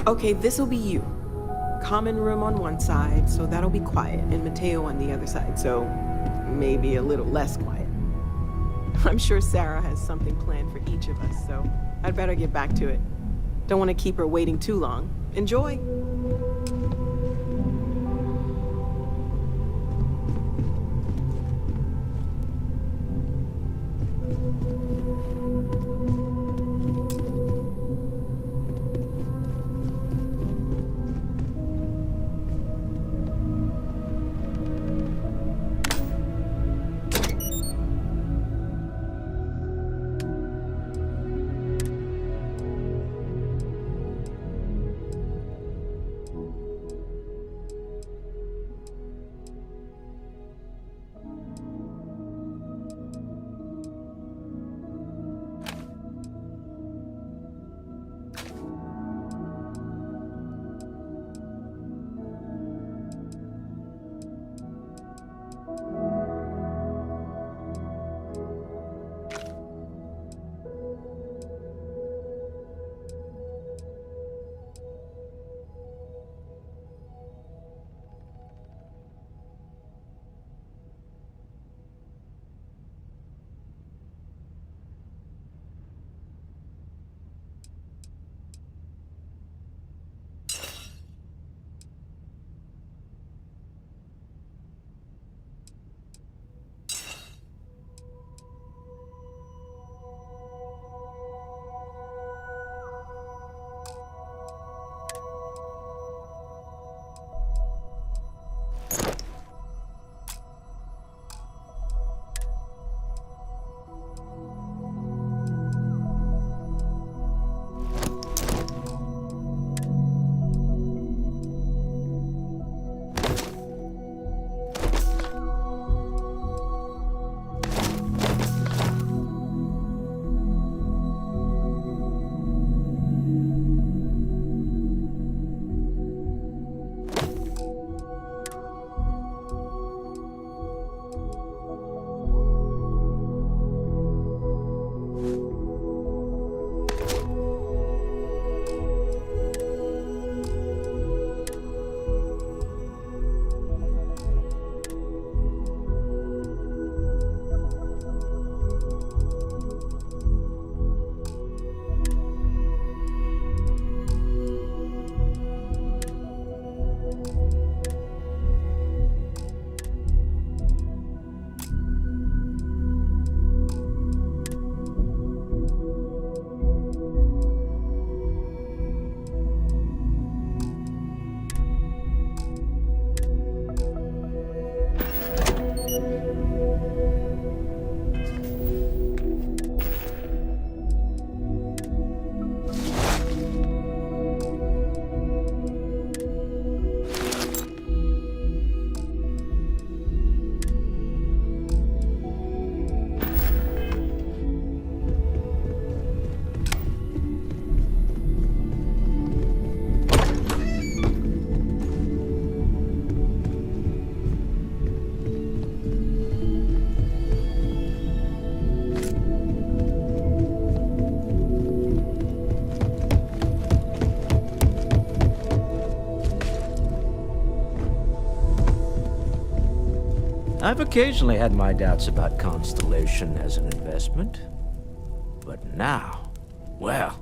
Okay, this'll be you. Common room on one side, so that'll be quiet, and Mateo on the other side, so maybe a little less quiet. I'm sure Sarah has something planned for each of us, so I'd better get back to it. Don't want to keep her waiting too long. Enjoy! I've occasionally had my doubts about Constellation as an investment. But now, well,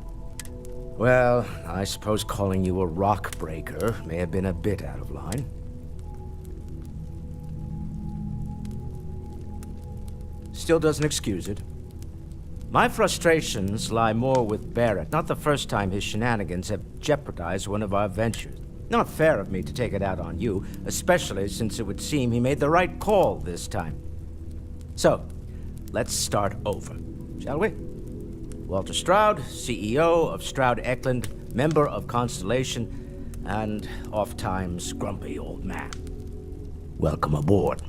I suppose calling you a rock breaker may have been a bit out of line. Still doesn't excuse it. My frustrations lie more with Barrett, not the first time his shenanigans have jeopardized one of our ventures. Not fair of me to take it out on you, especially since it would seem he made the right call this time. So, let's start over, shall we? Walter Stroud, CEO of Stroud Eklund, member of Constellation, and oft-times grumpy old man. Welcome aboard.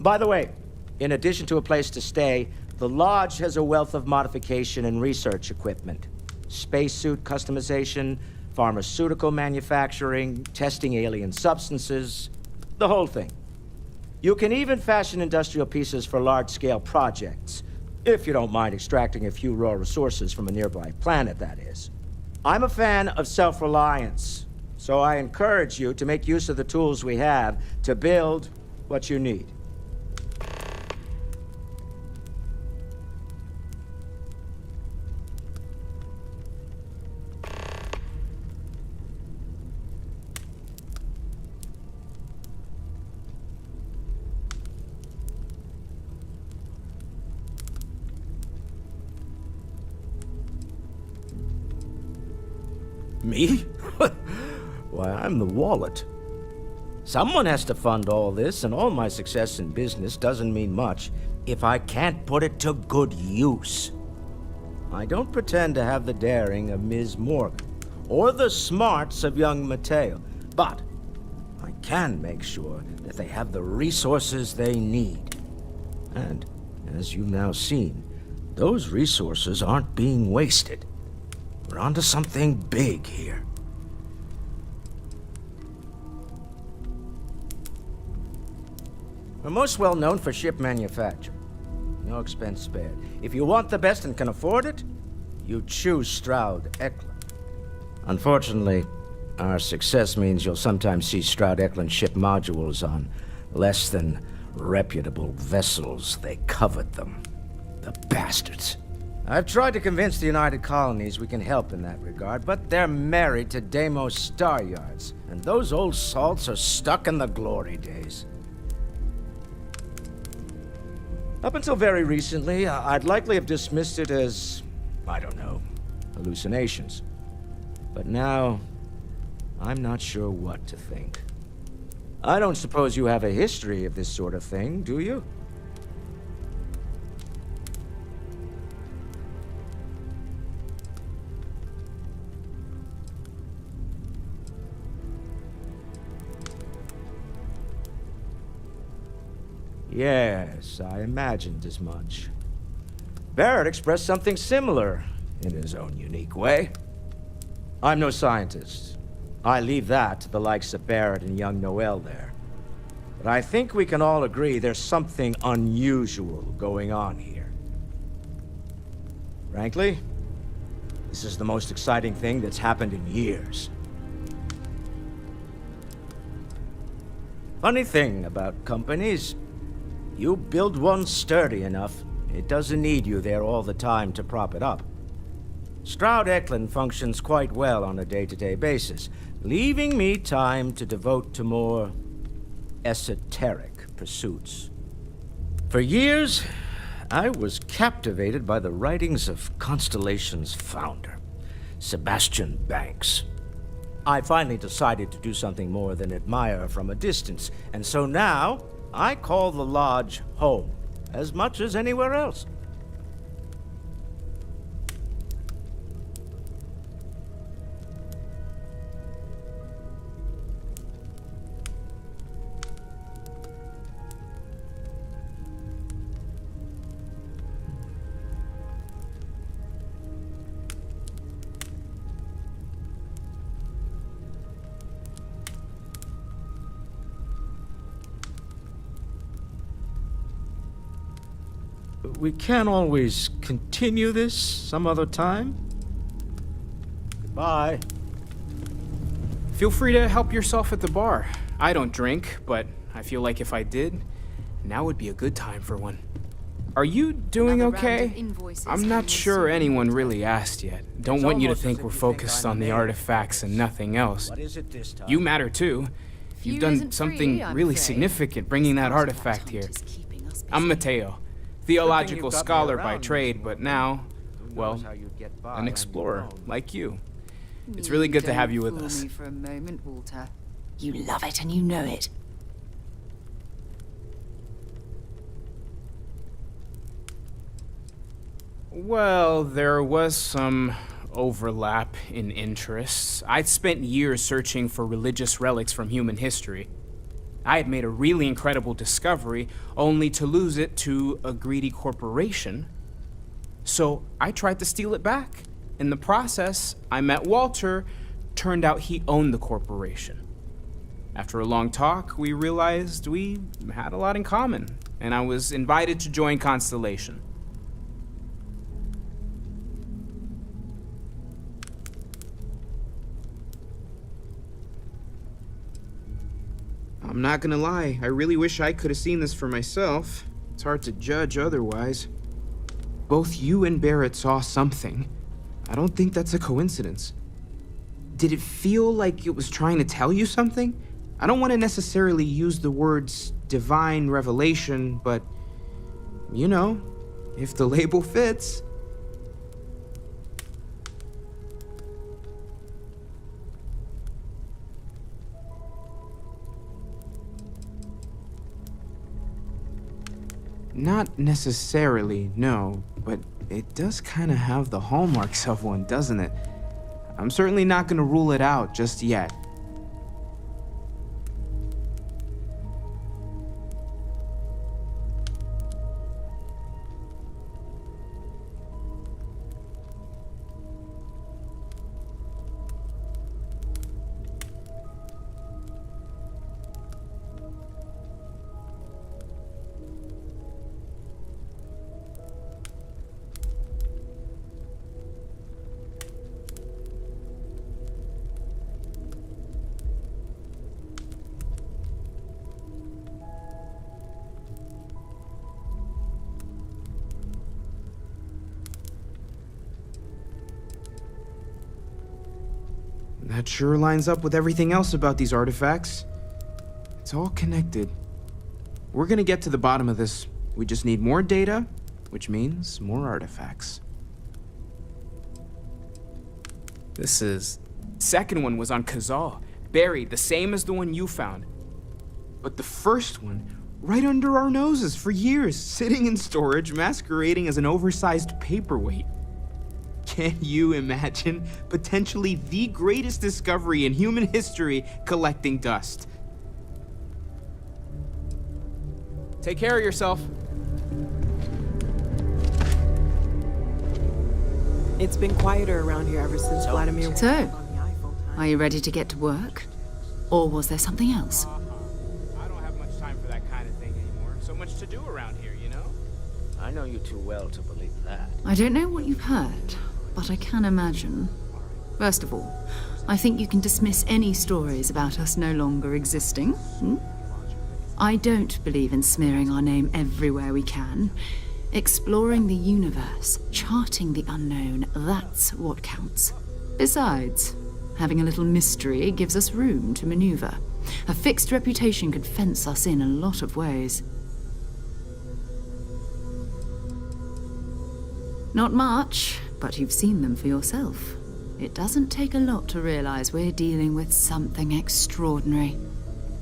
By the way, in addition to a place to stay, the Lodge has a wealth of modification and research equipment. Spacesuit customization, pharmaceutical manufacturing, testing alien substances, the whole thing. You can even fashion industrial pieces for large-scale projects, if you don't mind extracting a few raw resources from a nearby planet, that is. I'm a fan of self-reliance, so I encourage you to make use of the tools we have to build what you need. Me? Why, I'm the wallet. Someone has to fund all this, and all my success in business doesn't mean much if I can't put it to good use. I don't pretend to have the daring of Ms. Morgan, or the smarts of young Mateo, but I can make sure that they have the resources they need. And, as you've now seen, those resources aren't being wasted. We're onto something big here. We're most well known for ship manufacture. No expense spared. If you want the best and can afford it, you choose Stroud Eklund. Unfortunately, our success means you'll sometimes see Stroud Eklund ship modules on less than reputable vessels. They covet them. The bastards. I've tried to convince the United Colonies we can help in that regard, but they're married to Deimos Star Yards, and those old salts are stuck in the glory days. Up until very recently, I'd likely have dismissed it as, I don't know, hallucinations. But now, I'm not sure what to think. I don't suppose you have a history of this sort of thing, do you? Yes, I imagined as much. Barrett expressed something similar, in his own unique way. I'm no scientist. I leave that to the likes of Barrett and young Noel there. But I think we can all agree there's something unusual going on here. Frankly, this is the most exciting thing that's happened in years. Funny thing about companies, you build one sturdy enough, it doesn't need you there all the time to prop it up. Stroud Eklund functions quite well on a day-to-day basis, leaving me time to devote to more esoteric pursuits. For years, I was captivated by the writings of Constellation's founder, Sebastian Banks. I finally decided to do something more than admire from a distance, and so now I call the Lodge home, as much as anywhere else. we can't always continue this some other time? Goodbye. Feel free to help yourself at the bar. I don't drink, but I feel like if I did, now would be a good time for one. Are you doing okay? I'm not sure anyone really asked yet. Don't want you to think we're focused on the artifacts and nothing else. You matter too. You've done something really significant bringing that artifact here. I'm Mateo, theological scholar by trade, but now, well, an explorer like you. It's really good to have you with us. For a moment, Walter. You love it and you know it. Well, there was some overlap in interests. I'd spent years searching for religious relics from human history. I had made a really incredible discovery, only to lose it to a greedy corporation. So I tried to steal it back. In the process, I met Walter. Turned out he owned the corporation. After a long talk, we realized we had a lot in common, and I was invited to join Constellation. I'm not gonna lie, I really wish I could have seen this for myself. It's hard to judge otherwise. Both you and Barrett saw something. I don't think that's a coincidence. Did it feel like it was trying to tell you something? I don't want to necessarily use the words divine revelation, but, you know, if the label fits. Not necessarily, no, but it does kind of have the hallmarks of one, doesn't it? I'm certainly not gonna rule it out just yet. That sure lines up with everything else about these artifacts. It's all connected. We're gonna get to the bottom of this. We just need more data, which means more artifacts. Second one was on Kazal, buried, the same as the one you found. But the first one, right under our noses for years, sitting in storage, masquerading as an oversized paperweight. Can you imagine potentially the greatest discovery in human history collecting dust? Take care of yourself. It's been quieter around here ever since Vladimir... So, are you ready to get to work? Or was there something else? I don't have much time for that kind of thing anymore. So much to do around here, you know? I know you too well to believe that. I don't know what you've heard, but I can imagine. First of all, I think you can dismiss any stories about us no longer existing. I don't believe in smearing our name everywhere we can. Exploring the universe, charting the unknown, that's what counts. Besides, having a little mystery gives us room to maneuver. A fixed reputation could fence us in a lot of ways. Not much, but you've seen them for yourself. It doesn't take a lot to realize we're dealing with something extraordinary.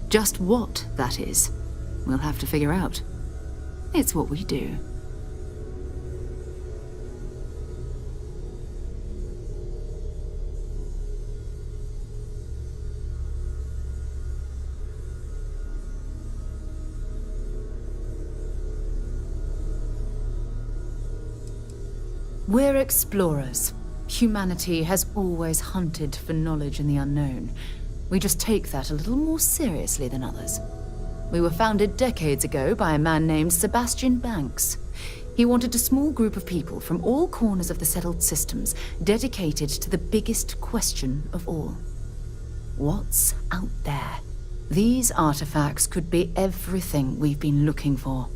Just what that is, we'll have to figure out. It's what we do. We're explorers. Humanity has always hunted for knowledge in the unknown. We just take that a little more seriously than others. We were founded decades ago by a man named Sebastian Banks. He wanted a small group of people from all corners of the settled systems dedicated to the biggest question of all. What's out there? These artifacts could be everything we've been looking for.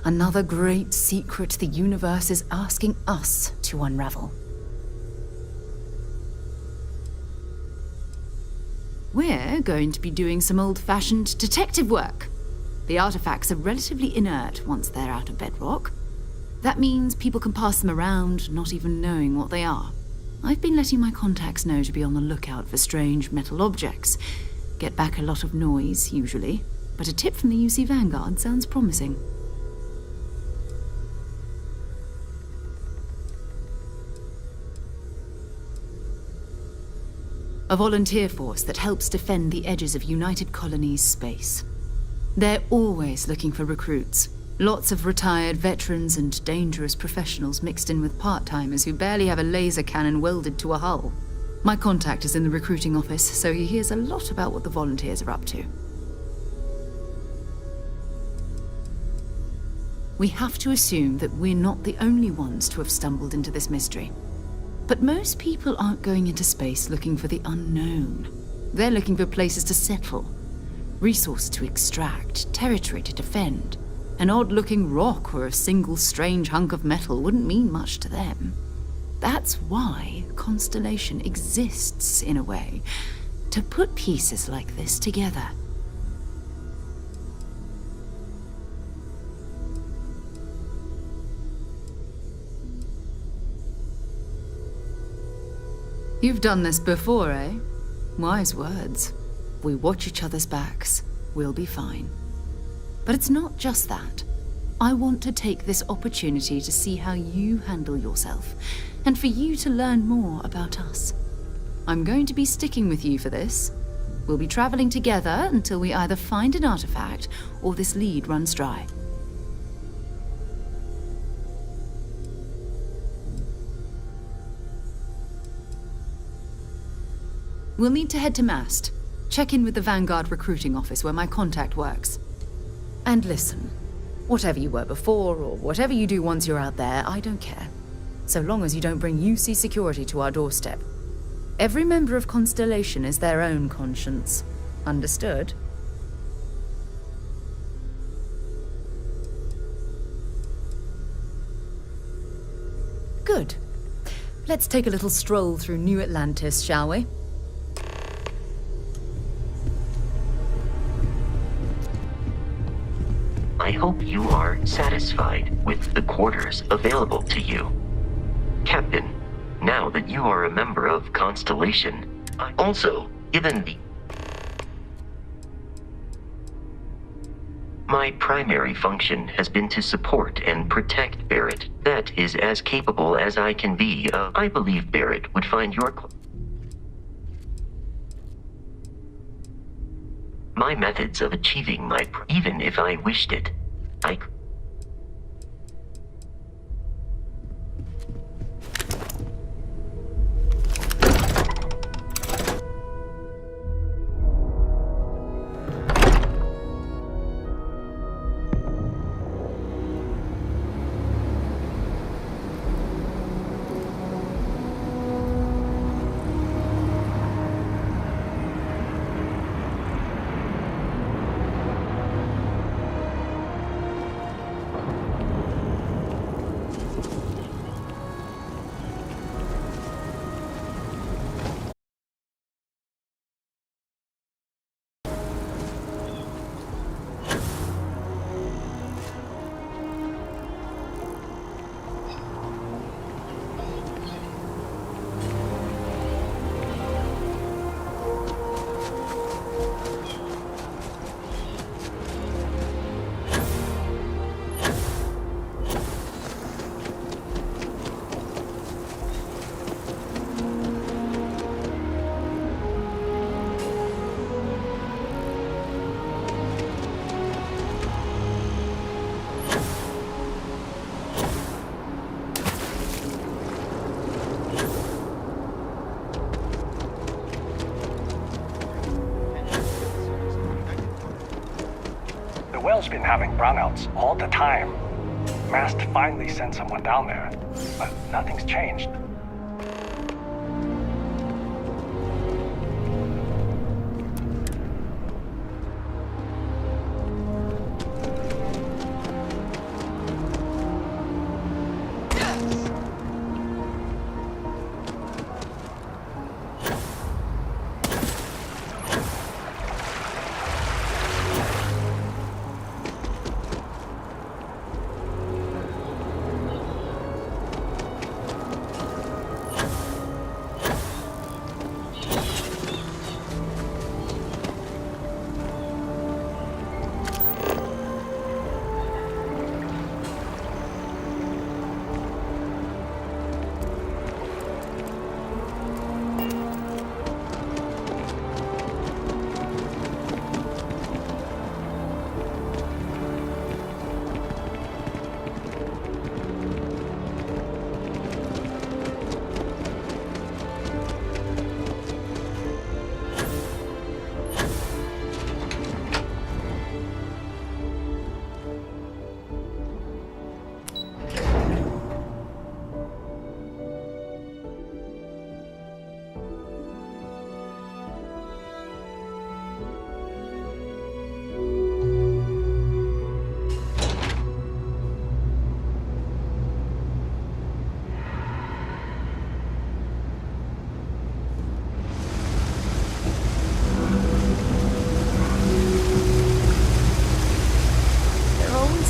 Another great secret the universe is asking us to unravel. We're going to be doing some old-fashioned detective work. The artifacts are relatively inert once they're out of bedrock. That means people can pass them around, not even knowing what they are. I've been letting my contacts know to be on the lookout for strange metal objects. Get back a lot of noise, usually, but a tip from the UC Vanguard sounds promising. A volunteer force that helps defend the edges of United Colonies space. They're always looking for recruits. Lots of retired veterans and dangerous professionals mixed in with part-timers who barely have a laser cannon welded to a hull. My contact is in the recruiting office, so he hears a lot about what the volunteers are up to. We have to assume that we're not the only ones to have stumbled into this mystery. But most people aren't going into space looking for the unknown. They're looking for places to settle, resources to extract, territory to defend. An odd-looking rock or a single strange hunk of metal wouldn't mean much to them. That's why Constellation exists, in a way, to put pieces like this together. You've done this before, eh? Wise words. We watch each other's backs, we'll be fine. But it's not just that. I want to take this opportunity to see how you handle yourself, and for you to learn more about us. I'm going to be sticking with you for this. We'll be traveling together until we either find an artifact or this lead runs dry. We'll need to head to Mast. Check in with the Vanguard recruiting office where my contact works. And listen, whatever you were before or whatever you do once you're out there, I don't care. So long as you don't bring UC security to our doorstep. Every member of Constellation is their own conscience. Understood? Good. Let's take a little stroll through New Atlantis, shall we? I hope you are satisfied with the quarters available to you. Captain, now that you are a member of Constellation, also, given the... My primary function has been to support and protect Barrett. That is as capable as I can be of... I believe Barrett would find your... My methods of achieving my... Even if I wished it, I... Well's been having brownouts all the time. Mast finally sent someone down there, but nothing's changed.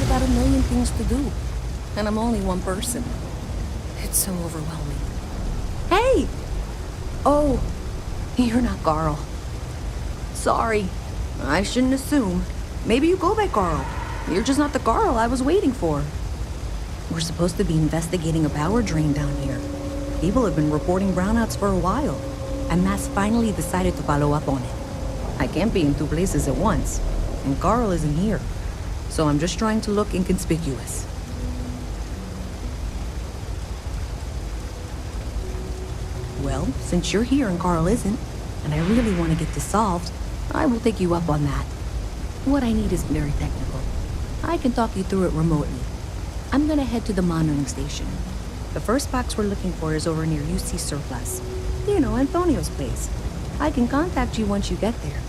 About a million things to do, and I'm only one person. It's so overwhelming. Hey! Oh, you're not Carl. Sorry, I shouldn't assume. Maybe you go by Carl. You're just not the Carl I was waiting for. We're supposed to be investigating a power drain down here. People have been reporting brownouts for a while, and Mass finally decided to follow up on it. I can't be in two places at once, and Carl isn't here. So I'm just trying to look inconspicuous. Well, since you're here and Carl isn't, and I really want to get this solved, I will take you up on that. What I need is very technical. I can talk you through it remotely. I'm gonna head to the monitoring station. The first box we're looking for is over near UC Surplus. You know, Antonio's place. I can contact you once you get there.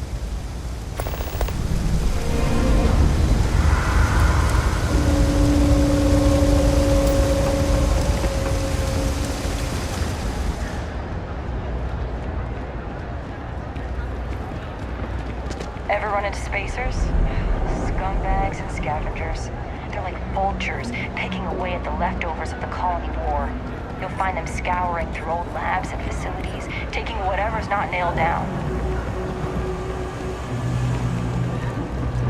Ever run into spacers? Scumbags and scavengers. They're like vultures, picking away at the leftovers of the colony war. You'll find them scouring through old labs and facilities, taking whatever's not nailed down.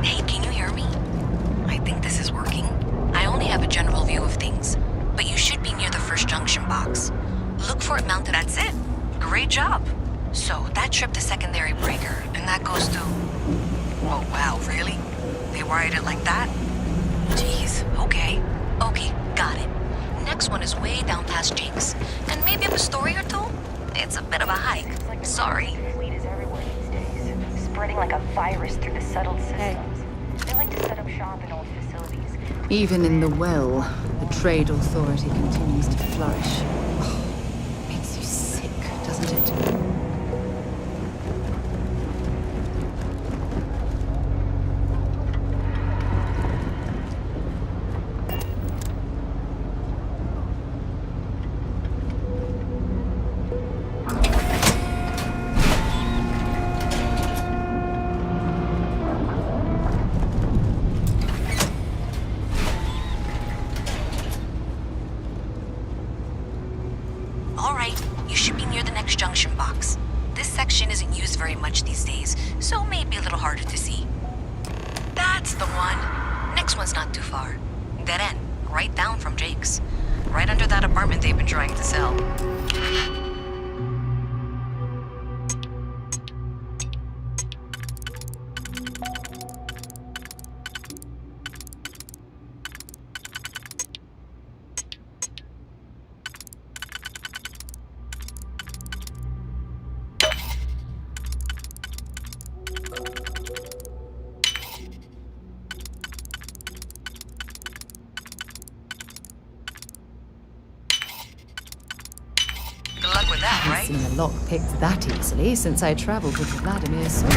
Hey, can you hear me? I think this is working. I only have a general view of things, but you should be near the first junction box. Look for it mounted. That's it. Great job. So, that tripped the secondary breaker, and that goes to... Oh, wow, really? They wired it like that? Jeez, okay. Okay, got it. Next one is way down past Jake's, and maybe up a story or two? It's a bit of a hike. Sorry. Fleet is everywhere these days, spreading like a virus through the settled systems. They like to set up shop in old facilities. Even in the well, the trade authority continues to flourish. Makes you sick, doesn't it? that, right? I've seen a lock picked that easily since I traveled with Vladimir so.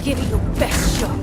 Give it your best shot.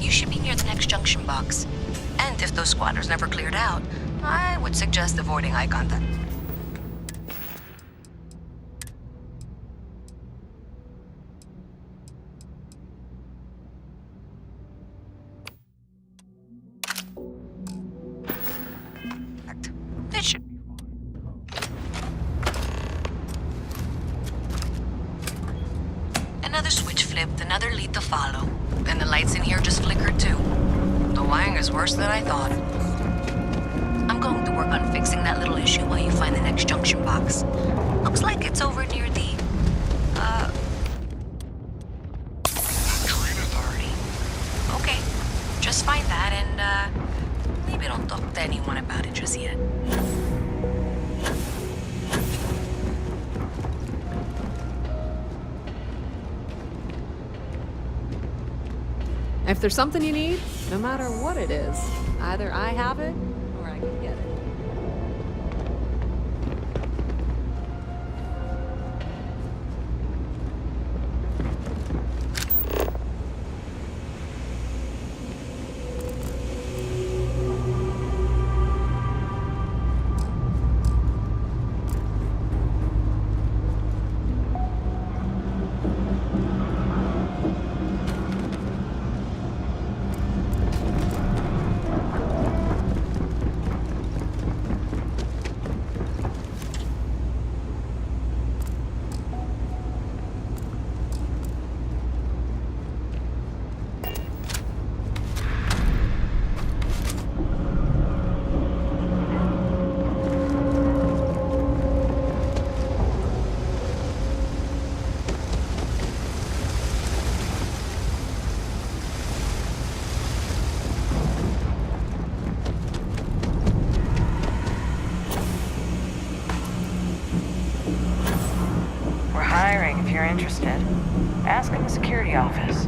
You should be near the next junction box. And if those squatters never cleared out, I would suggest avoiding eye contact. It should be fine. Another switch flipped, another lead to follow. And the lights in here just flickered too. The wiring is worse than I thought. I'm going to work on fixing that little issue while you find the next junction box. Looks like it's over near the, Crime Authority. Okay, just find that and, maybe don't talk to anyone about it just yet. If there's something you need, no matter what it is, either I have it or I can get it. If you're interested, ask in the security office.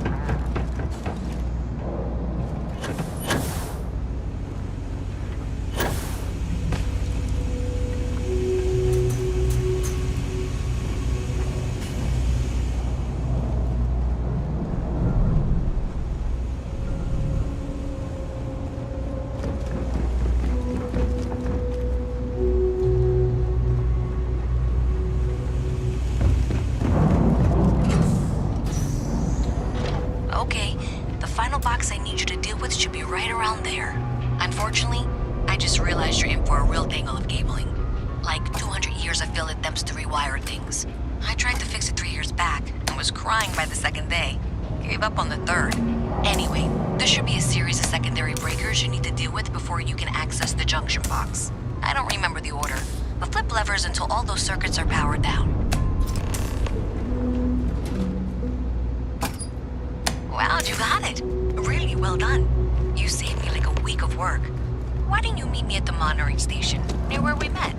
box I need you to deal with should be right around there. Unfortunately, I just realized you're in for a real tangle of cabling. Like 200 years of field attempts to rewire things. I tried to fix it 3 years back and was crying by the second day. Gave up on the third. Anyway, there should be a series of secondary breakers you need to deal with before you can access the junction box. I don't remember the order, but flip levers until all those circuits are powered down. Wow, you got it. Really well done. You saved me like a week of work. Why didn't you meet me at the monitoring station, near where we met?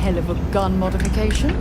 Hell of a gun modification.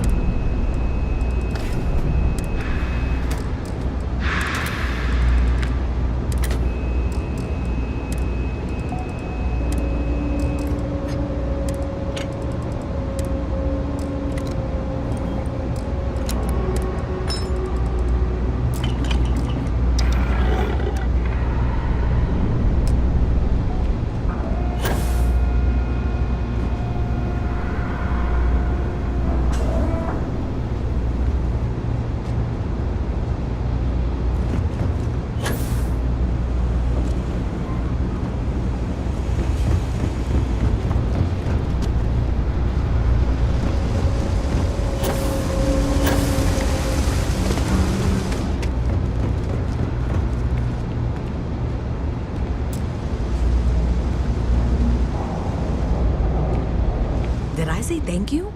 Did I say thank you?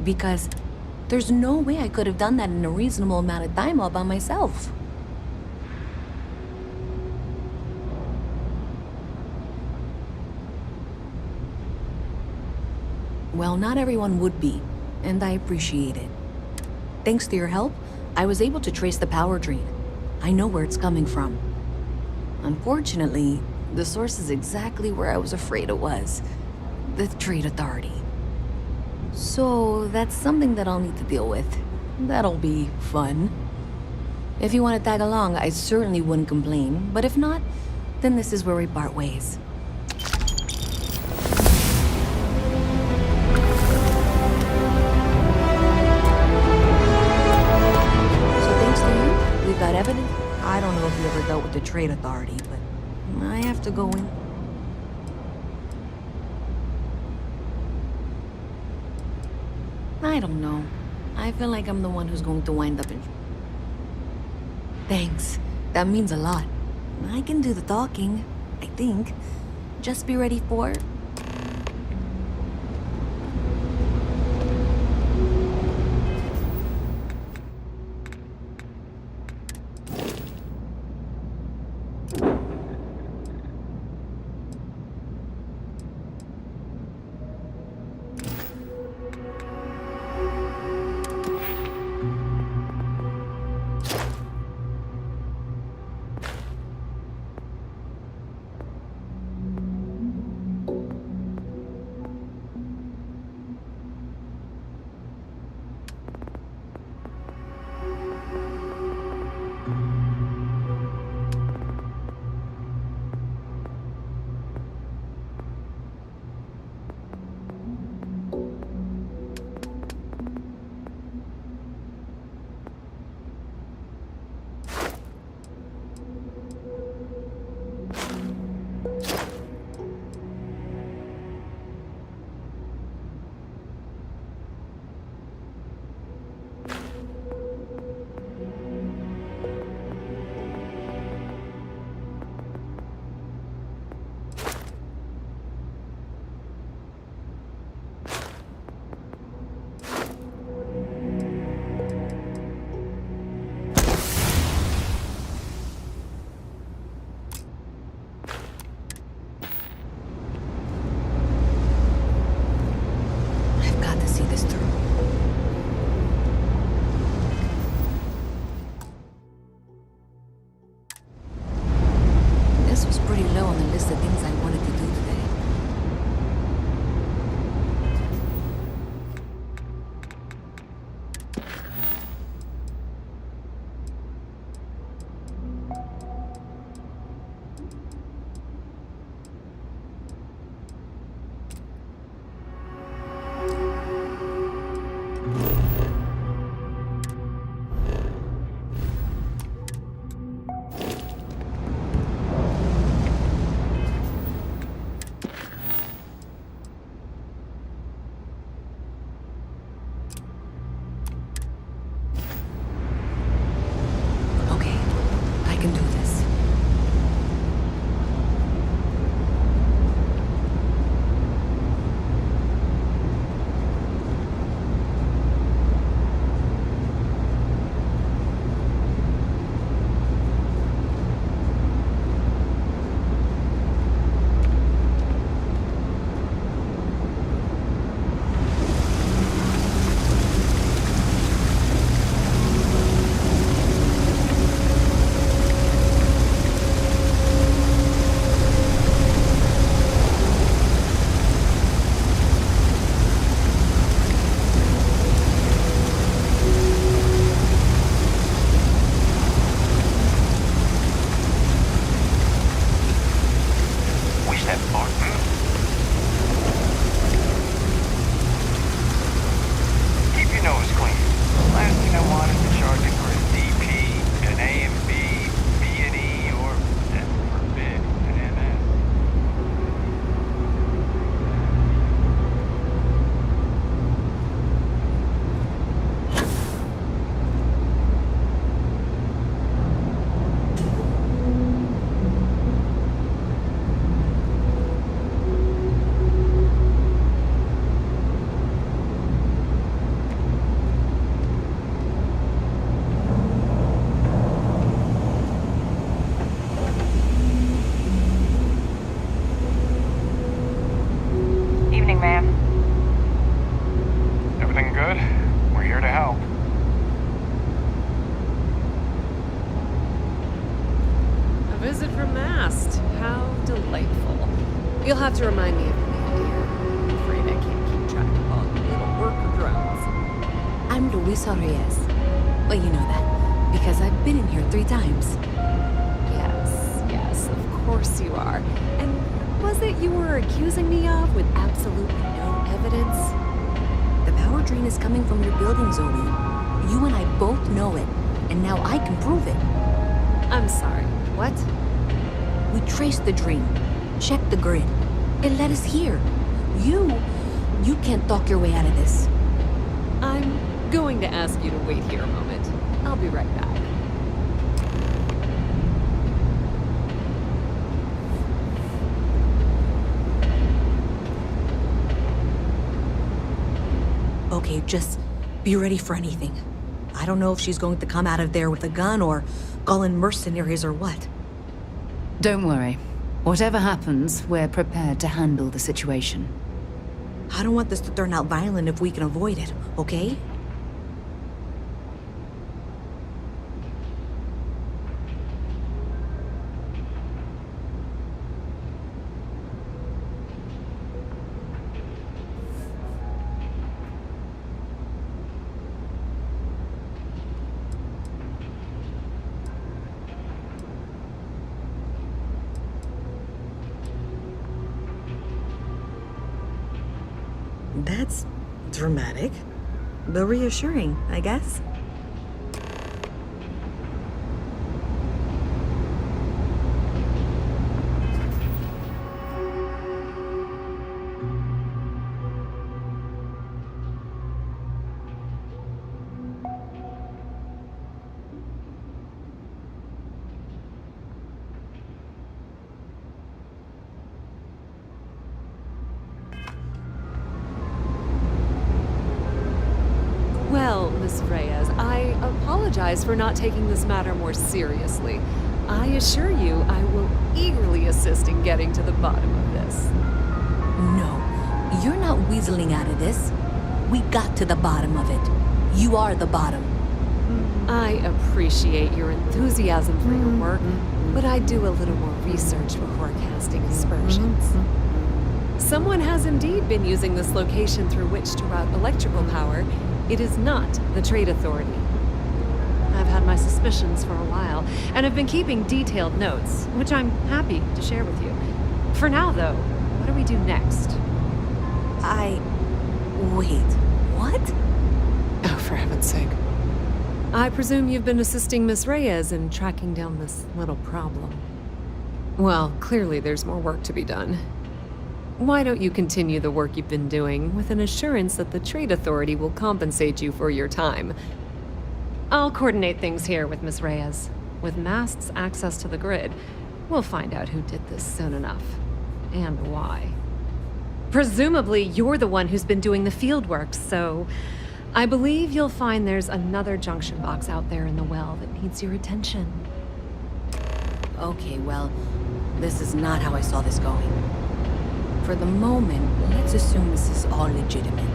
Because there's no way I could have done that in a reasonable amount of time all by myself. Well, not everyone would be, and I appreciate it. Thanks to your help, I was able to trace the power drain. I know where it's coming from. Unfortunately, the source is exactly where I was afraid it was. The Trade Authority. So, that's something that I'll need to deal with. That'll be fun. If you want to tag along, I certainly wouldn't complain, but if not, then this is where we part ways. So thanks to you, we've got evidence. I don't know if you ever dealt with the Trade Authority, but I have to go in. I don't know. I feel like I'm the one who's going to wind up in... Thanks. That means a lot. I can do the talking, I think. Just be ready for... have to remind me of your name, dear. I'm afraid I can't keep track of all the little worker drones. I'm Luisa Reyes. Well, you know that, because I've been in here 3 times. Yes, of course you are. And what was it you were accusing me of with absolutely no evidence? The power drain is coming from your building, Zoe. You and I both know it, and now I can prove it. I'm sorry, what? We traced the drain, checked the grid. It led us here. You can't talk your way out of this. I'm going to ask you to wait here a moment. I'll be right back. Okay, just be ready for anything. I don't know if she's going to come out of there with a gun or call in mercenaries or what. Don't worry. Whatever happens, we're prepared to handle the situation. I don't want this to turn out violent if we can avoid it, okay? That's dramatic, but reassuring, I guess. Well, Miss Reyes, I apologize for not taking this matter more seriously. I assure you I will eagerly assist in getting to the bottom of this. No, you're not weaseling out of this. We got to the bottom of it. You are the bottom. I appreciate your enthusiasm for your work, but I do a little more research before casting aspersions. Someone has indeed been using this location through which to route electrical power. It is not the Trade Authority. I've had my suspicions for a while, and have been keeping detailed notes, which I'm happy to share with you. For now, though, what do we do next? Wait, what? Oh, for heaven's sake. I presume you've been assisting Miss Reyes in tracking down this little problem. Well, clearly there's more work to be done. Why don't you continue the work you've been doing with an assurance that the Trade Authority will compensate you for your time? I'll coordinate things here with Miss Reyes. With Mast's access to the grid, we'll find out who did this soon enough. And why. Presumably, you're the one who's been doing the field work, so I believe you'll find there's another junction box out there in the well that needs your attention. Okay, well, this is not how I saw this going. For the moment, let's assume this is all legitimate.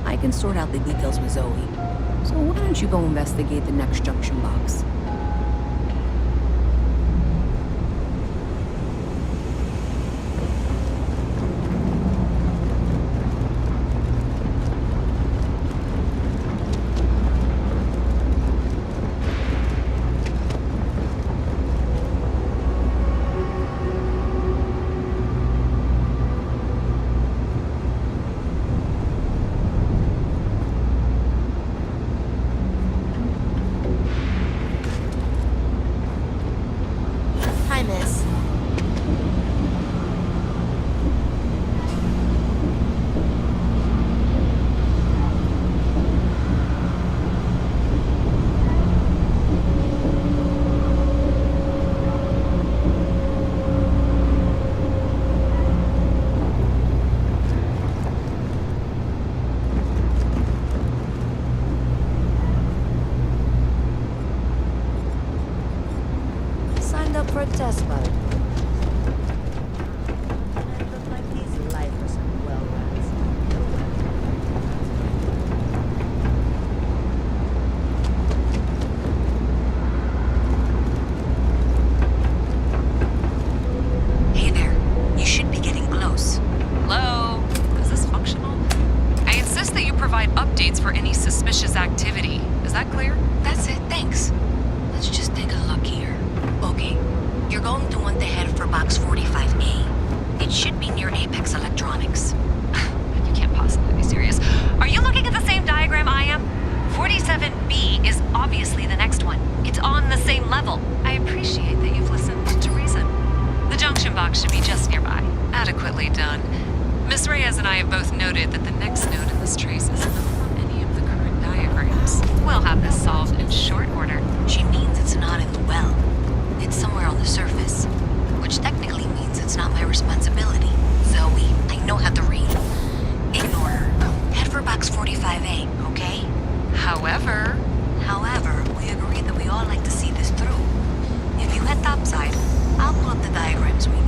I can sort out the details with Zoe. So why don't you go investigate the next junction box? For a test mode. It looked like these lifers are well Hey there. You should be getting close. blueprints for any suspicious activity. Is that clear? That's it, thanks. Let's just take a look here. Okay, you're going to want to head for box 45A. It should be near Apex Electronics. You can't possibly be serious. Are you looking at the same diagram I am? 47B is obviously the next one. It's on the same level. I appreciate that you've listened to reason. The junction box should be just nearby. Adequately done. Miss Reyes and I have both noted that the next node in this trace is not on any of the current diagrams. We'll have this solved in short order. She means it's not in the well. It's somewhere on the surface. Which technically means it's not my responsibility. Zoe, I know how to read. Ignore her. Head for box 45A, okay? However, we agreed that we all like to see this through. If you head topside, I'll pull up the diagrams we need.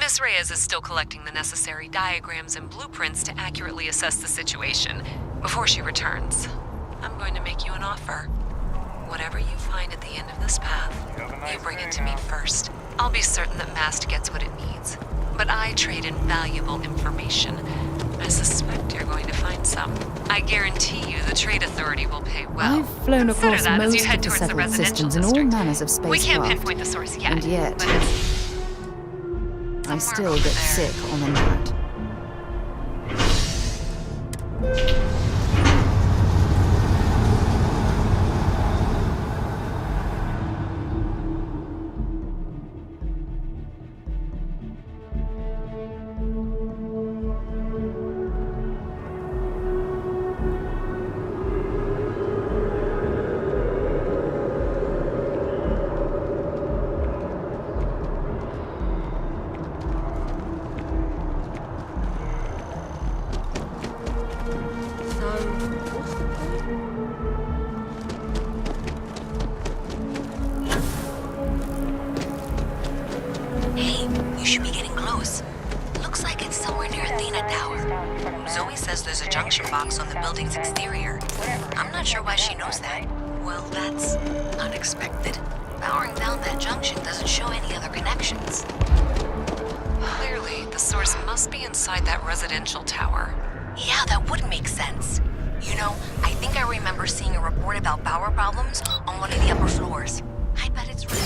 Miss Reyes is still collecting the necessary diagrams and blueprints to accurately assess the situation. Before she returns, I'm going to make you an offer. Whatever you find at the end of this path, you bring it to me first. I'll be certain that Mast gets what it needs. But I trade in valuable information. I suspect you're going to find some. I guarantee you the Trade Authority will pay well. I've flown Consider across that as most you head of the towards the settled residential systems in all district. manners of spacecraft. We can't pinpoint the source yet, And yet, but it's I still get sick on the night. Hey, you should be getting close. Looks like it's somewhere near Athena Tower. Zoe says there's a junction box on the building's exterior. I'm not sure why she knows that. Well, that's unexpected. Powering down that junction doesn't show any other connections. clearly the source must be inside that residential tower. Yeah, that would make sense. You know, I think I remember seeing a report about power problems on one of the upper floors. I bet it's real.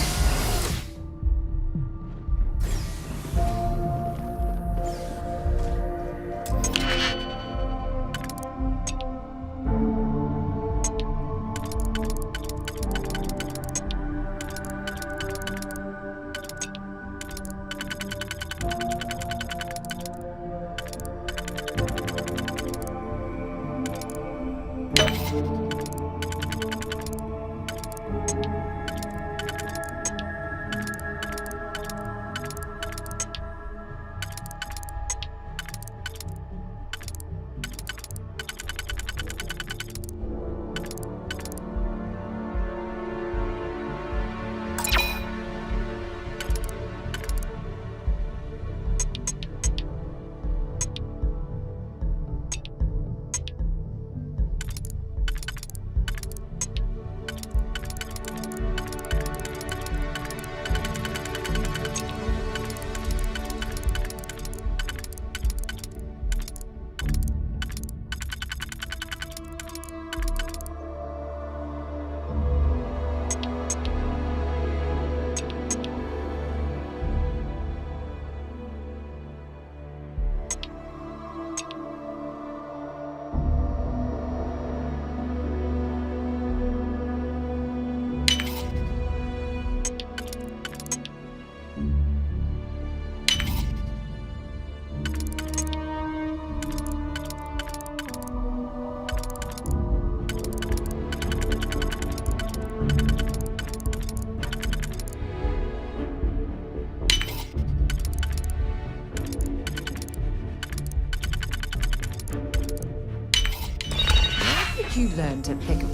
did you learn to pick up?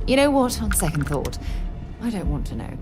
You know what, on second thought, I don't want to know.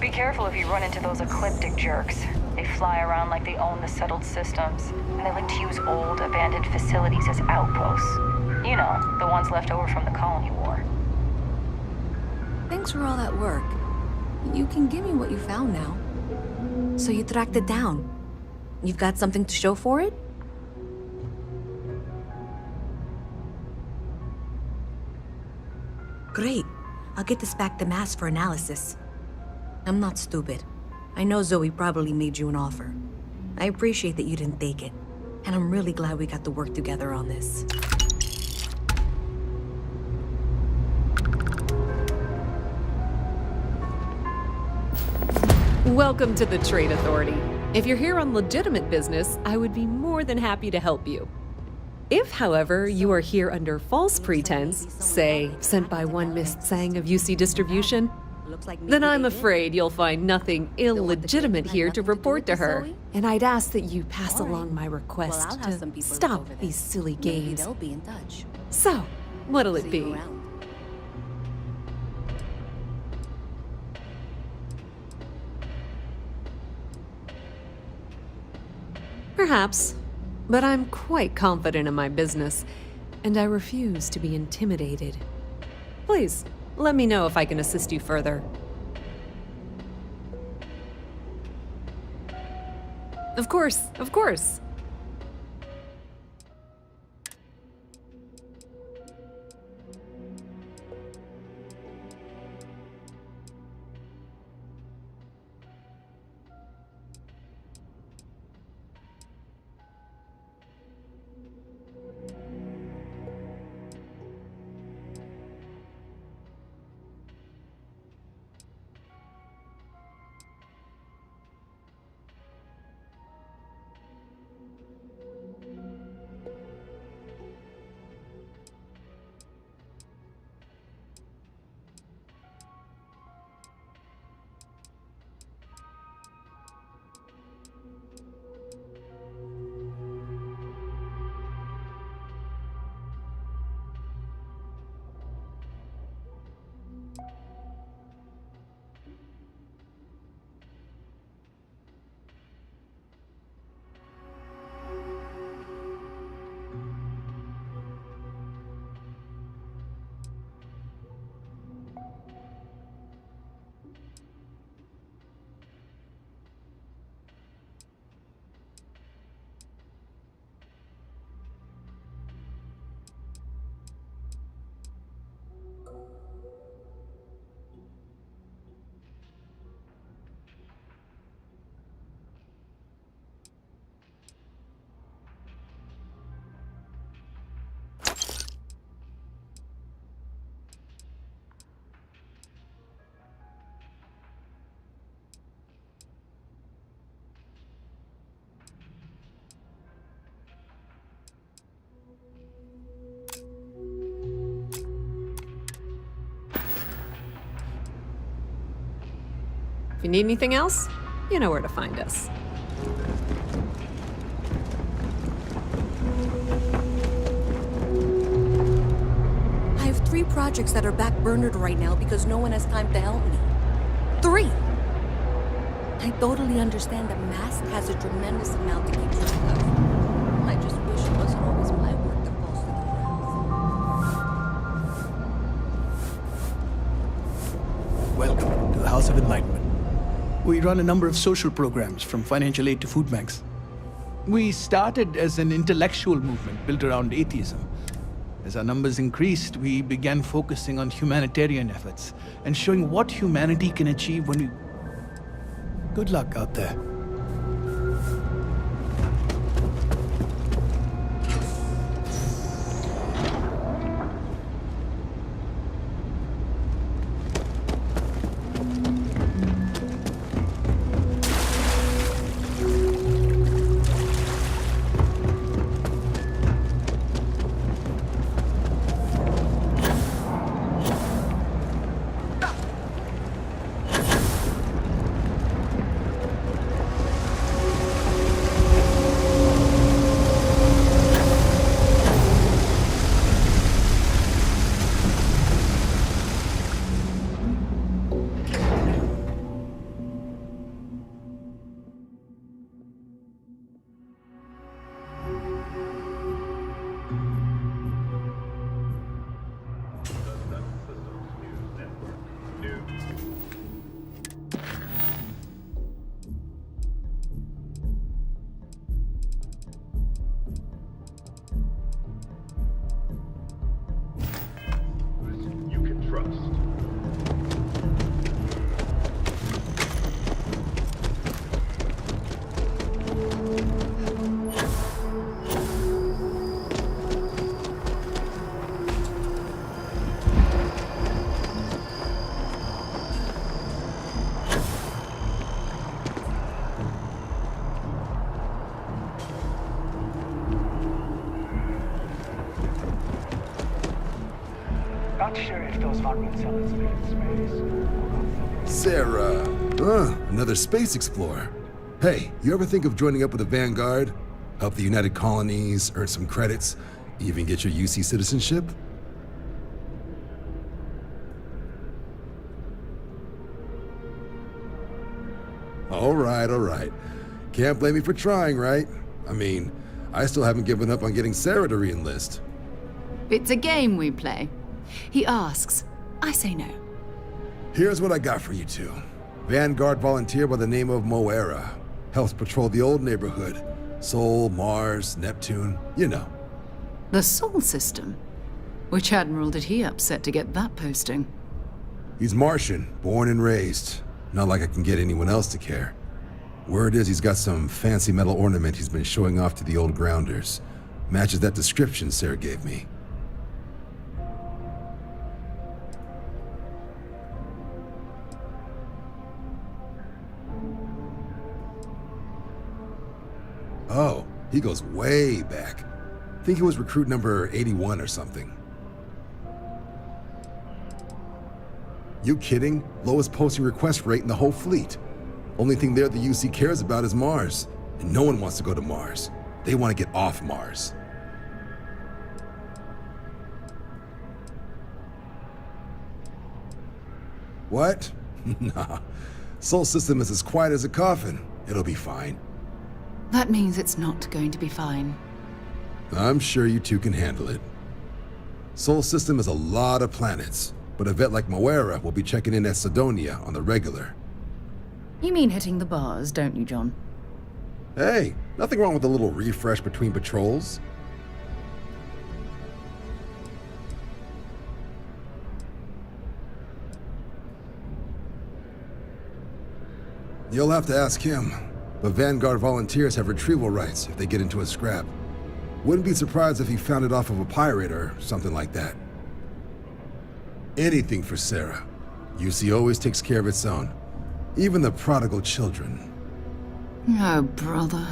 Be careful if you run into those ecliptic jerks. They fly around like they own the settled systems, and they like to use old, abandoned facilities as outposts. You know, the ones left over from the colony war. Thanks for all that work. You can give me what you found now. So you tracked it down. You've got something to show for it? Great. I'll get this back to Mass for analysis. I'm not stupid. I know Zoe probably made you an offer. I appreciate that you didn't take it. And I'm really glad we got to work together on this. Welcome to the Trade Authority. If you're here on legitimate business, I would be more than happy to help you. If, however, you are here under false pretense, say, sent by one Miss Tsang of UC Distribution, then I'm afraid you'll find nothing illegitimate here to report to her. And I'd ask that you pass along my request to stop these silly games. They'll be in touch. So, what'll it be? Perhaps, but I'm quite confident in my business, and I refuse to be intimidated. Please, let me know if I can assist you further. Of course, of course. If you need anything else, you know where to find us. I have 3 projects that are backburnered right now because no one has time to help me. 3! I totally understand that mask has a tremendous amount to keep track of. I just wish it wasn't always my work that falls to the ground. Welcome to the House of Enlightenment. We run a number of social programs, from financial aid to food banks. We started as an intellectual movement built around atheism. As our numbers increased, we began focusing on humanitarian efforts and showing what humanity can achieve when we... Good luck out there. Not sure if those varmints are in space. Sarah. Another space explorer. Hey, you ever think of joining up with the Vanguard? Help the United Colonies, earn some credits, even get your UC citizenship? All right. Can't blame me for trying, right? I mean, I still haven't given up on getting Sarah to re-enlist. It's a game we play. He asks, I say no. Here's what I got for you two. Vanguard volunteer by the name of Moera. Helps patrol the old neighborhood. Sol, Mars, Neptune, you know. The Sol system? Which admiral did he upset to get that posting? He's Martian, born and raised. Not like I can get anyone else to care. Word is he's got some fancy metal ornament he's been showing off to the old grounders. Matches that description Sarah gave me. Oh, he goes way back. Think he was recruit number 81 or something. You kidding? Lowest posting request rate in the whole fleet. Only thing there the UC cares about is Mars. And no one wants to go to Mars. They want to get off Mars. What? Nah. Sol system is as quiet as a coffin. It'll be fine. That means it's not going to be fine. I'm sure you two can handle it. Sol system is a lot of planets, but a vet like Moira will be checking in at Sidonia on the regular. You mean hitting the bars, don't you, John? Hey, nothing wrong with a little refresh between patrols. You'll have to ask him, but Vanguard volunteers have retrieval rights if they get into a scrap. Wouldn't be surprised if he found it off of a pirate or something like that. Anything for Sarah. UC always takes care of its own. Even the prodigal children. Oh, brother.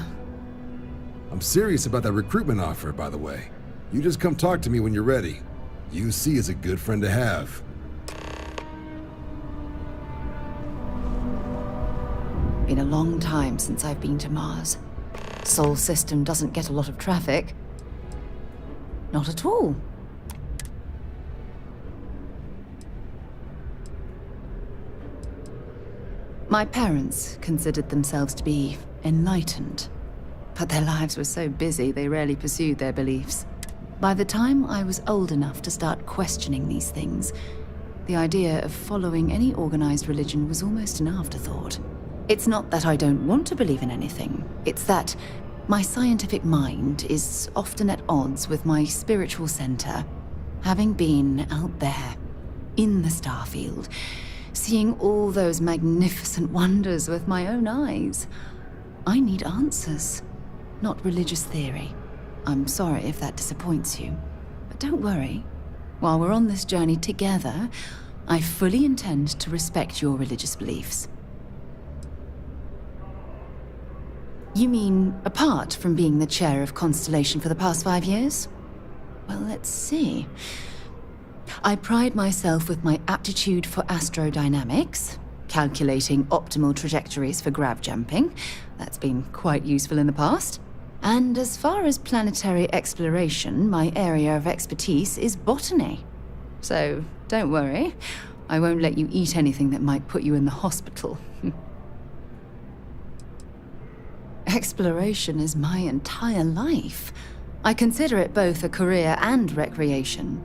I'm serious about that recruitment offer, by the way. You just come talk to me when you're ready. UC is a good friend to have. Been a long time since I've been to Mars. Sol system doesn't get a lot of traffic. Not at all. My parents considered themselves to be enlightened, but their lives were so busy they rarely pursued their beliefs. By the time I was old enough to start questioning these things, the idea of following any organized religion was almost an afterthought. It's not that I don't want to believe in anything, it's that my scientific mind is often at odds with my spiritual center. Having been out there, in the Starfield, seeing all those magnificent wonders with my own eyes, I need answers, not religious theory. I'm sorry if that disappoints you, but don't worry. While we're on this journey together, I fully intend to respect your religious beliefs. You mean apart from being the chair of Constellation for the past 5 years? Well, let's see. I pride myself with my aptitude for astrodynamics, calculating optimal trajectories for grav jumping. That's been quite useful in the past. And as far as planetary exploration, my area of expertise is botany. So don't worry, I won't let you eat anything that might put you in the hospital. Exploration is my entire life. I consider it both a career and recreation.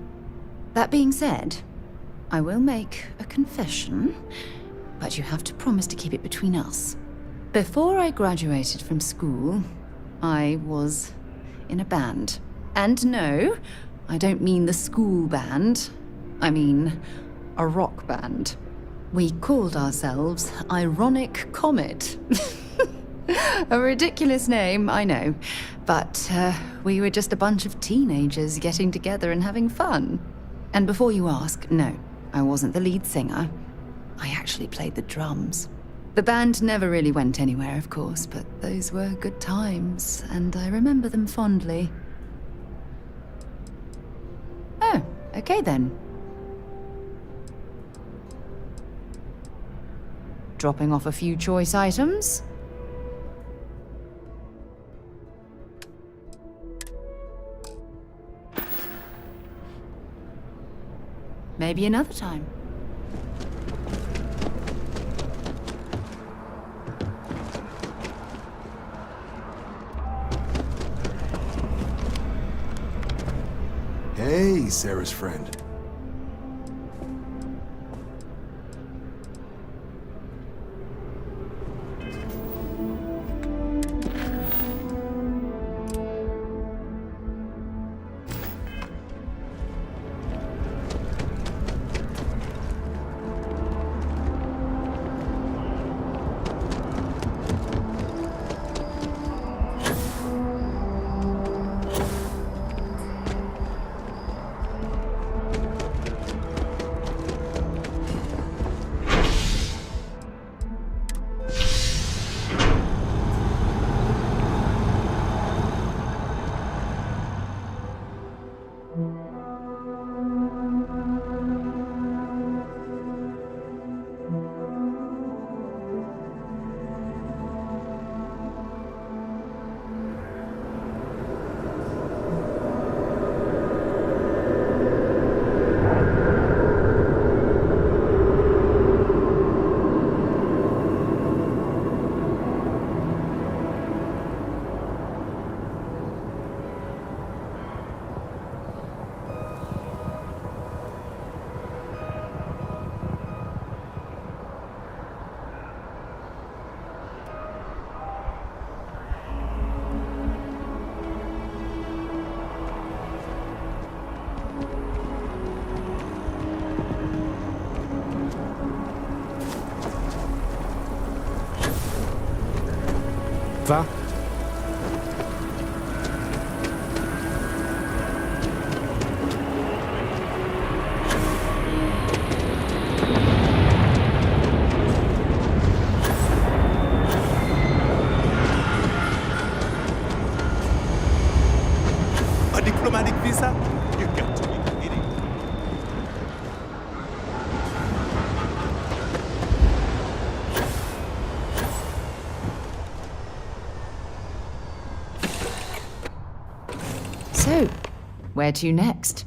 That being said, I will make a confession, but you have to promise to keep it between us. Before I graduated from school, I was in a band. And no, I don't mean the school band. I mean a rock band. We called ourselves Ironic Comet. A ridiculous name, I know. But we were just a bunch of teenagers getting together and having fun. And before you ask, no, I wasn't the lead singer. I actually played the drums. The band never really went anywhere, of course, but those were good times, and I remember them fondly. Oh, okay then. Dropping off a few choice items. Maybe another time. Hey, Sarah's friend. Va? A diplomatic visa? You got to be kidding. So, where to next?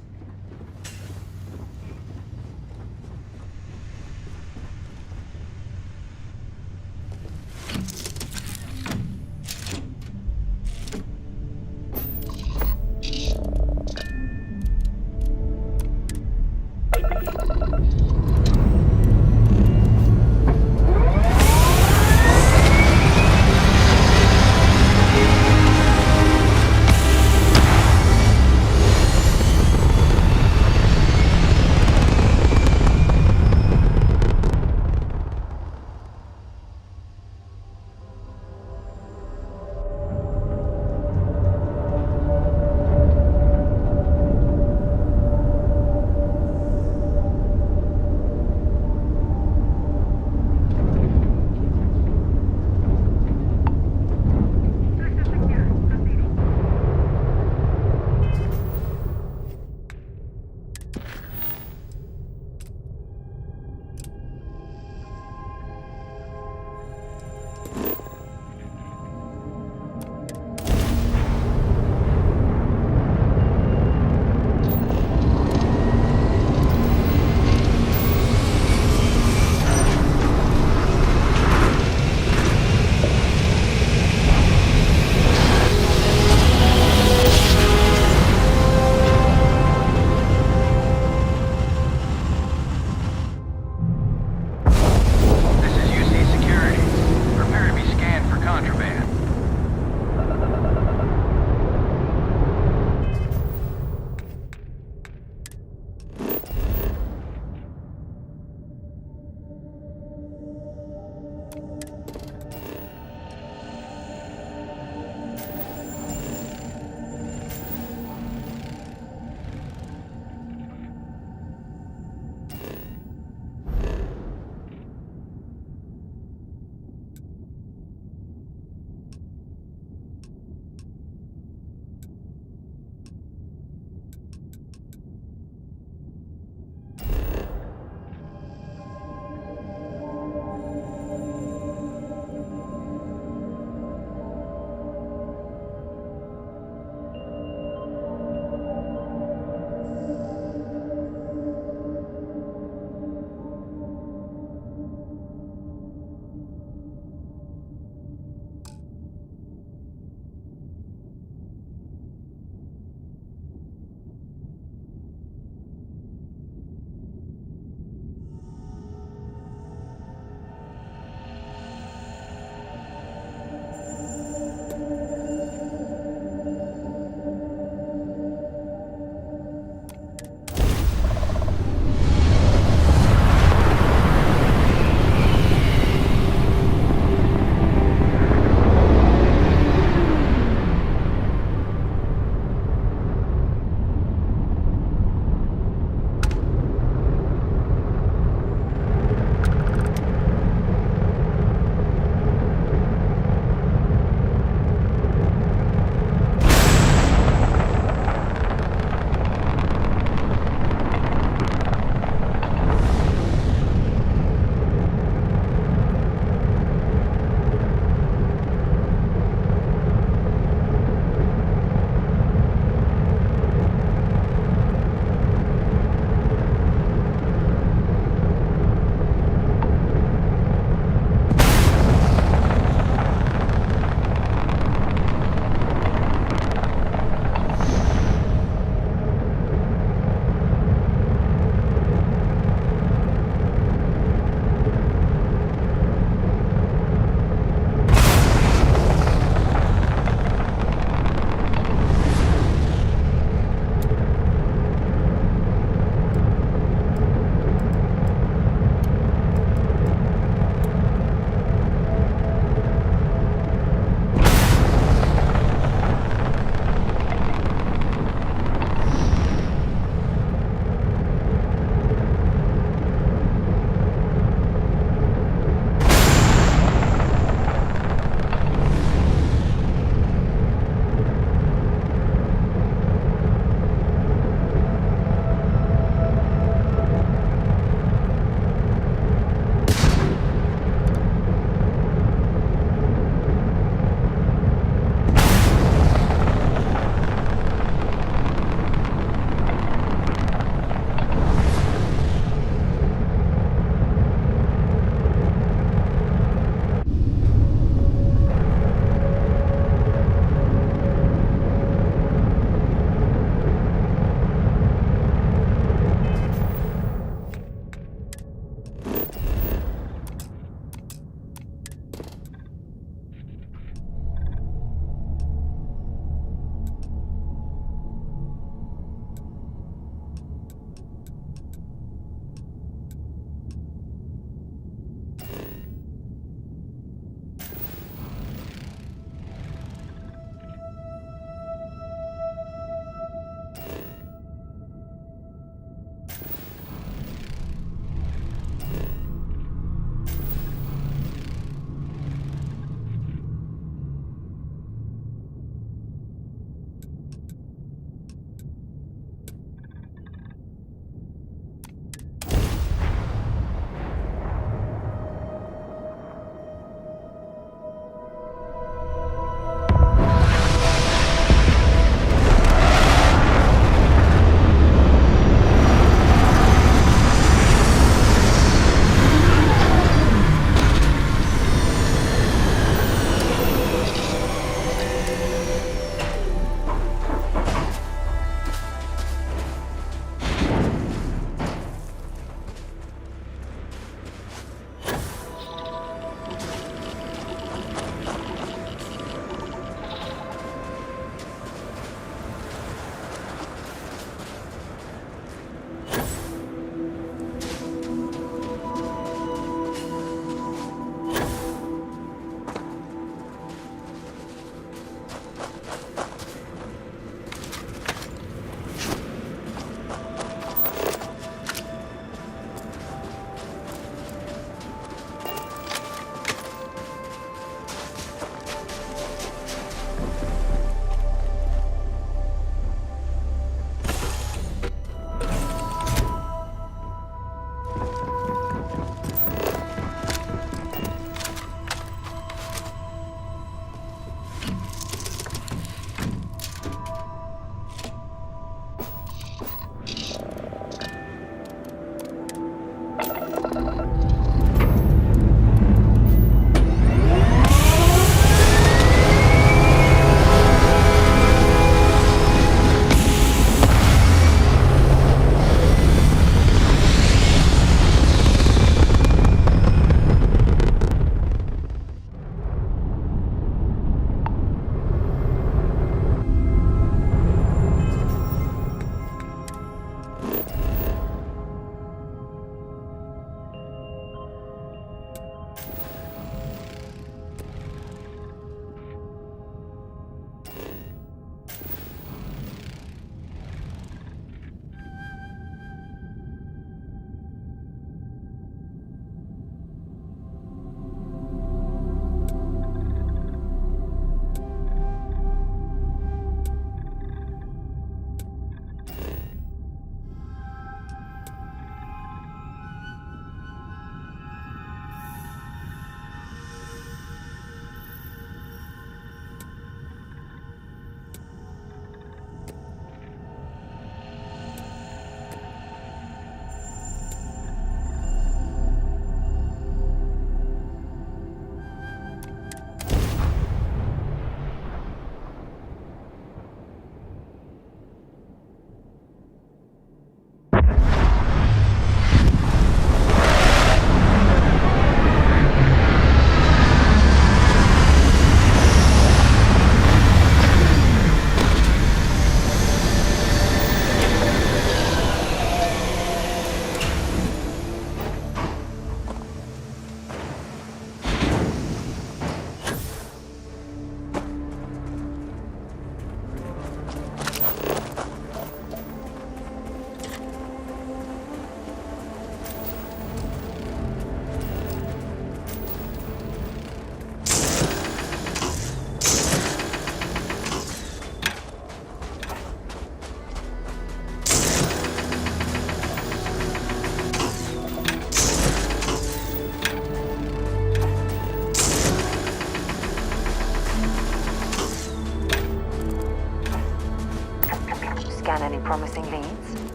promising leads?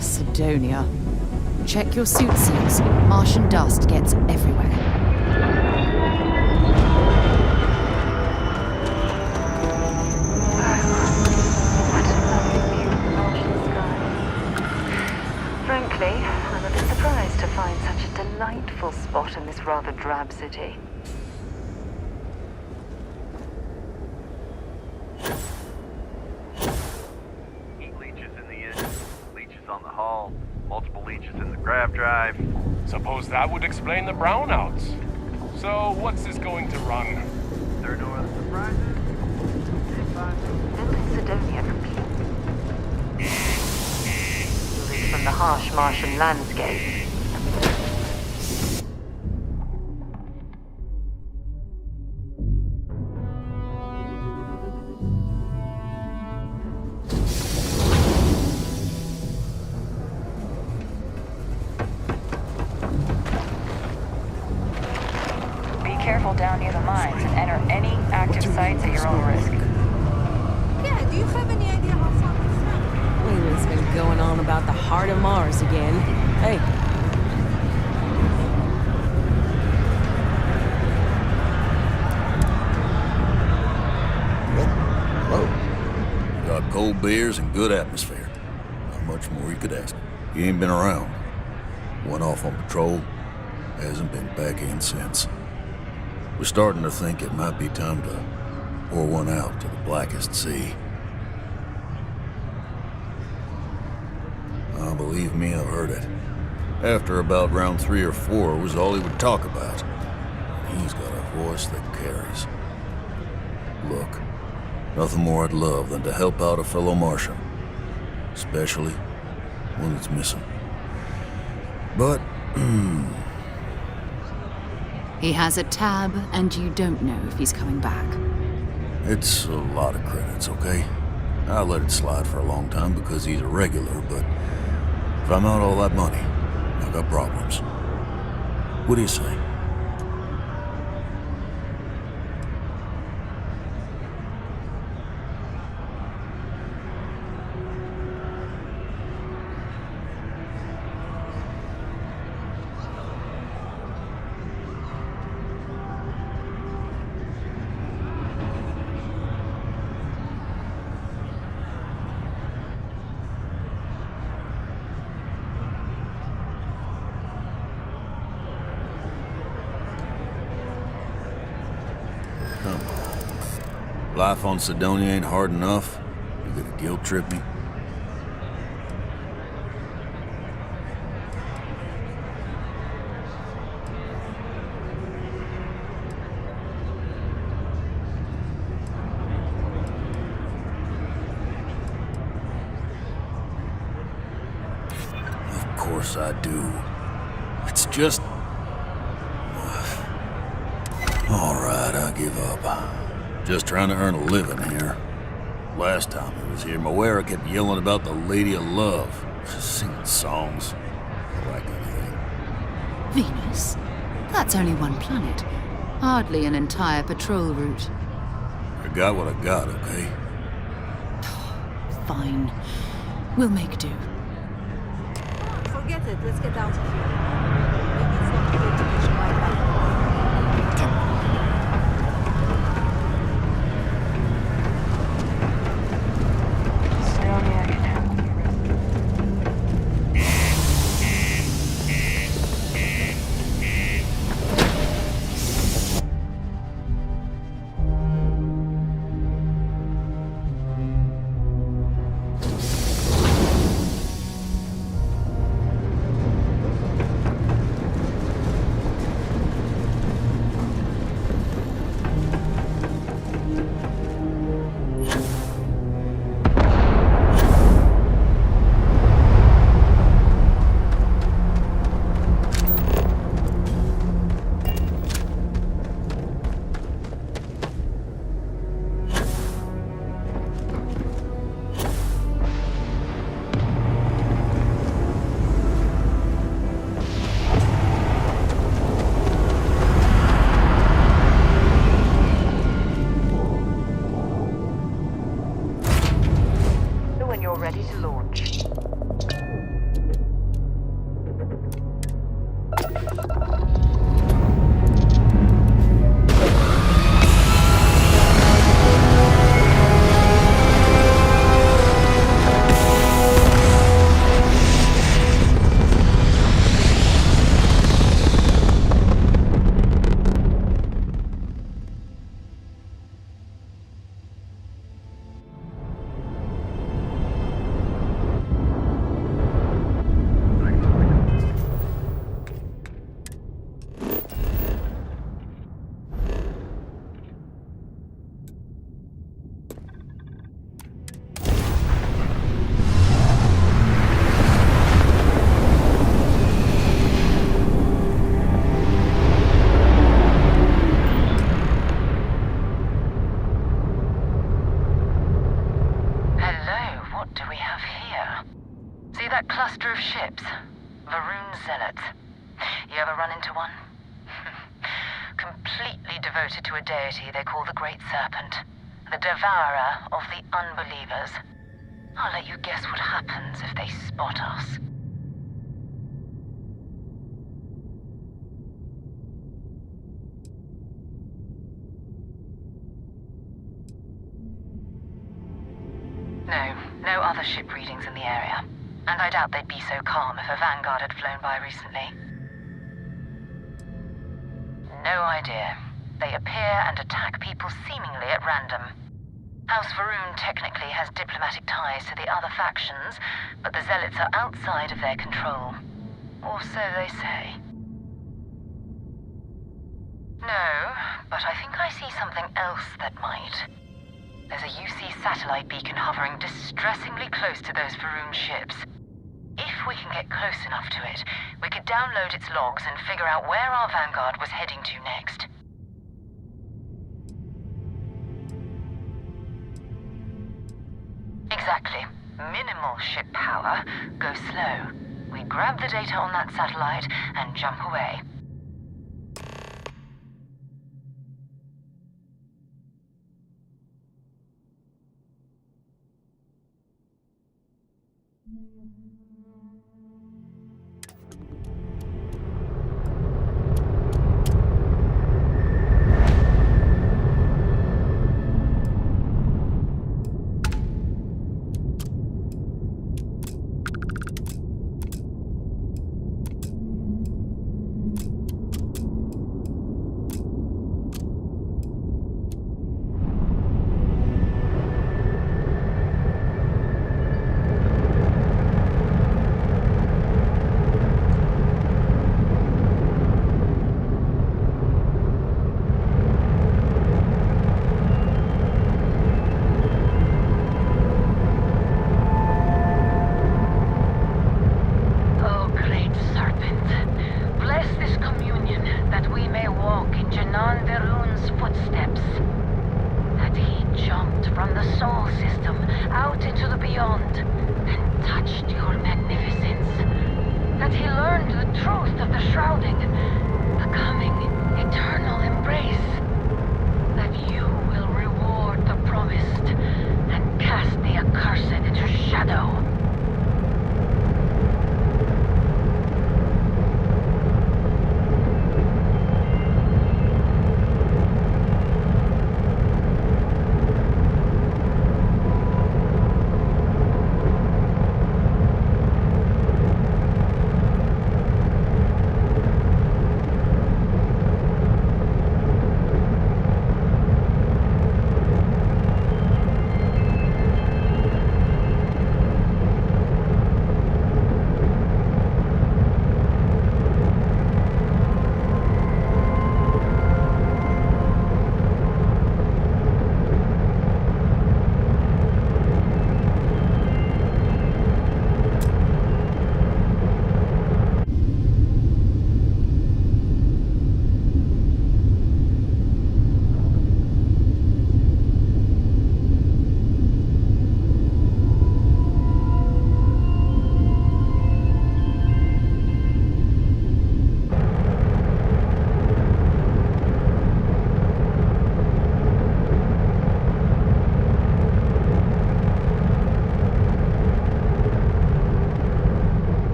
Sidonia. Check your suit seals. Martian dust gets everywhere. Frankly, I'm a bit surprised to find such a delightful spot in this rather drab city. Heat leeches in the engine, leeches on the hull, multiple leeches in the grav drive. Suppose that would explain the brownouts. So, what's this going to run? There are no other surprises? Building Sidonia complete. Moving from the harsh Martian landscape. patrol down near the mines and enter any active sites at your own risk. Yeah, do you have any idea how far we've traveled? Layla's been going on about the heart of Mars again. Hey. Whoa. Got cold beers and good atmosphere. Not much more you could ask. You ain't been around. Went off on patrol. Hasn't been back in since. We're starting to think it might be time to pour one out to the blackest sea. Believe me, I've heard it. After about round 3 or 4 was all he would talk about. He's got a voice that carries. Look, nothing more I'd love than to help out a fellow Martian. Especially one that's missing. But, He has a tab, and you don't know if he's coming back. it's a lot of credits, okay? I let it slide for a long time because he's a regular, but if I'm out all that money, I got problems. What do you say? Come on. Life on Sidonia ain't hard enough. You gonna guilt trip me? Of course I do. It's just... All right, I give up. Just trying to earn a living here. Last time I was here, Moira kept yelling about the Lady of Love. Singing songs. Like anything. Venus? That's only one planet. Hardly an entire patrol route. I got what I got, okay? Fine. We'll make do. Forget it. Let's get out of here. Maybe it's not good to push my back. Ready to launch. that cluster of ships? Varun Zealots. You ever run into one? completely devoted to a deity they call the Great Serpent, the devourer of the unbelievers. I'll let you guess what happens if they spot us. No other ship readings in the area. And I doubt they'd be so calm if a Vanguard had flown by recently. No idea. They appear and attack people seemingly at random. House Varun technically has diplomatic ties to the other factions, but the Zealots are outside of their control. Or so they say. No, but I think I see something else that might. There's a UC satellite beacon hovering distressingly close to those Varun ships. If we can get close enough to it, we could download its logs and figure out where our Vanguard was heading to next. Exactly. Minimal ship power. Go slow. We grab the data on that satellite and jump away.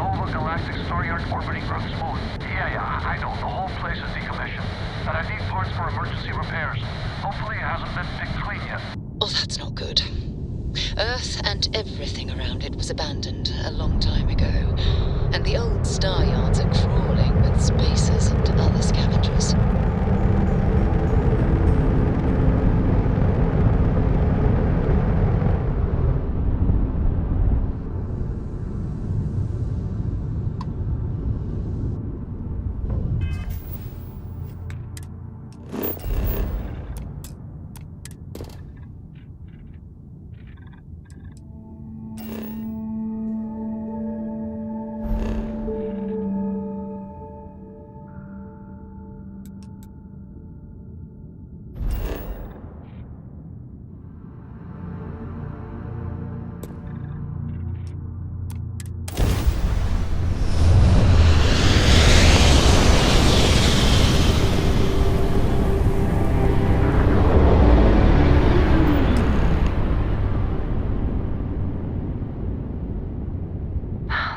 Nova Galactic Star Yard orbiting Earth's moon. Yeah, I know. The whole place is decommissioned. But I need parts for emergency repairs. Hopefully it hasn't been picked clean yet. Oh, that's not good. Earth and everything around it was abandoned a long time ago, and the old star yards are crawling with spacers and other scavengers.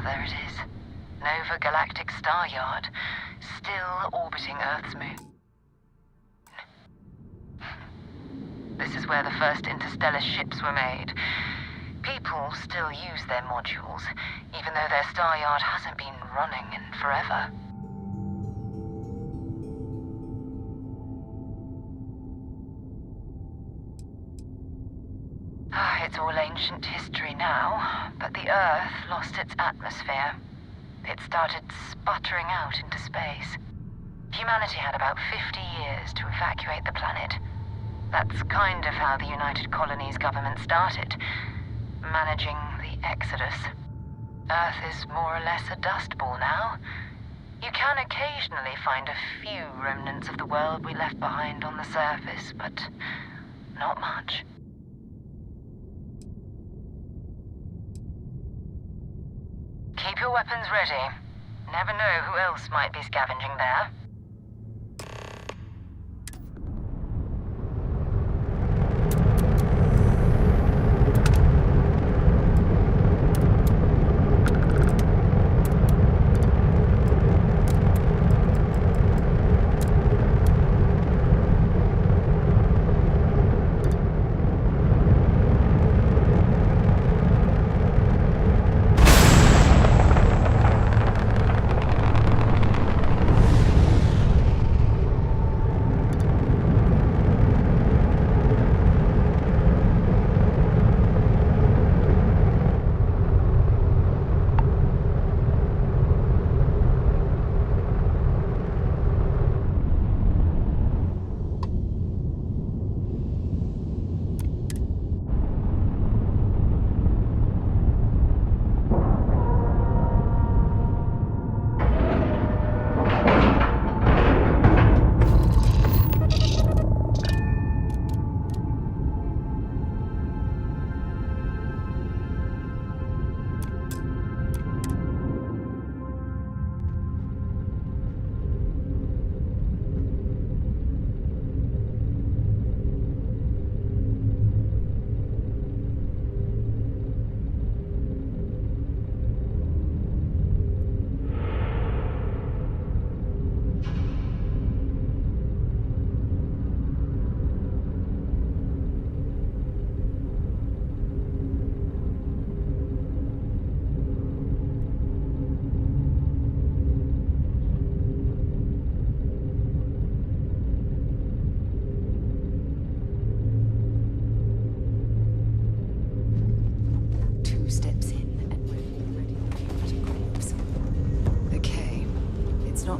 There it is. Nova Galactic Star Yard, still orbiting Earth's moon. This is where the first interstellar ships were made. People still use their modules, even though their star yard hasn't been running in forever. It's all ancient history now, but the Earth lost its atmosphere. It started sputtering out into space. Humanity had about 50 years to evacuate the planet. That's kind of how the United Colonies government started, managing the exodus. Earth is more or less a dust ball now. You can occasionally find a few remnants of the world we left behind on the surface, but not much. Keep your weapons ready. Never know who else might be scavenging there.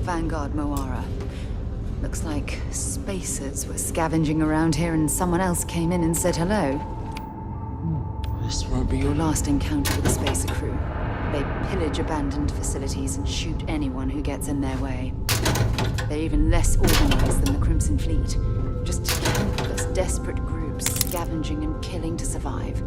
Vanguard Moara. Looks like spacers were scavenging around here and someone else came in and said hello. This won't be your last encounter with the spacer crew. They pillage abandoned facilities and shoot anyone who gets in their way. They're even less organized than the Crimson Fleet. Just countless desperate groups scavenging and killing to survive.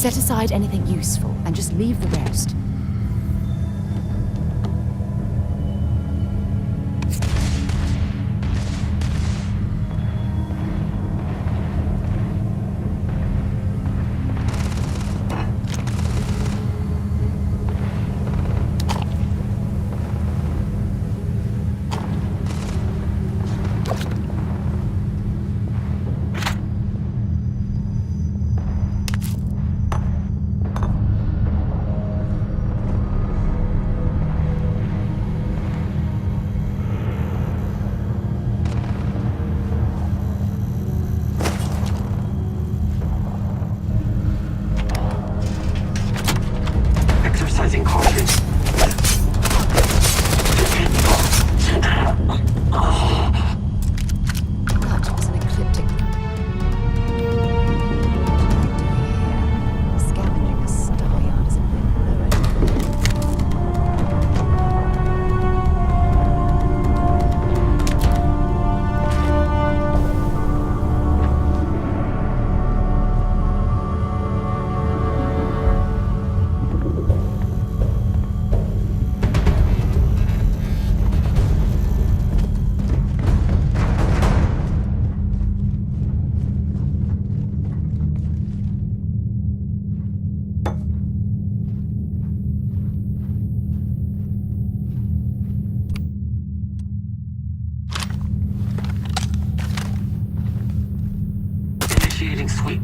Set aside anything useful and just leave the rest. Initiating sweep.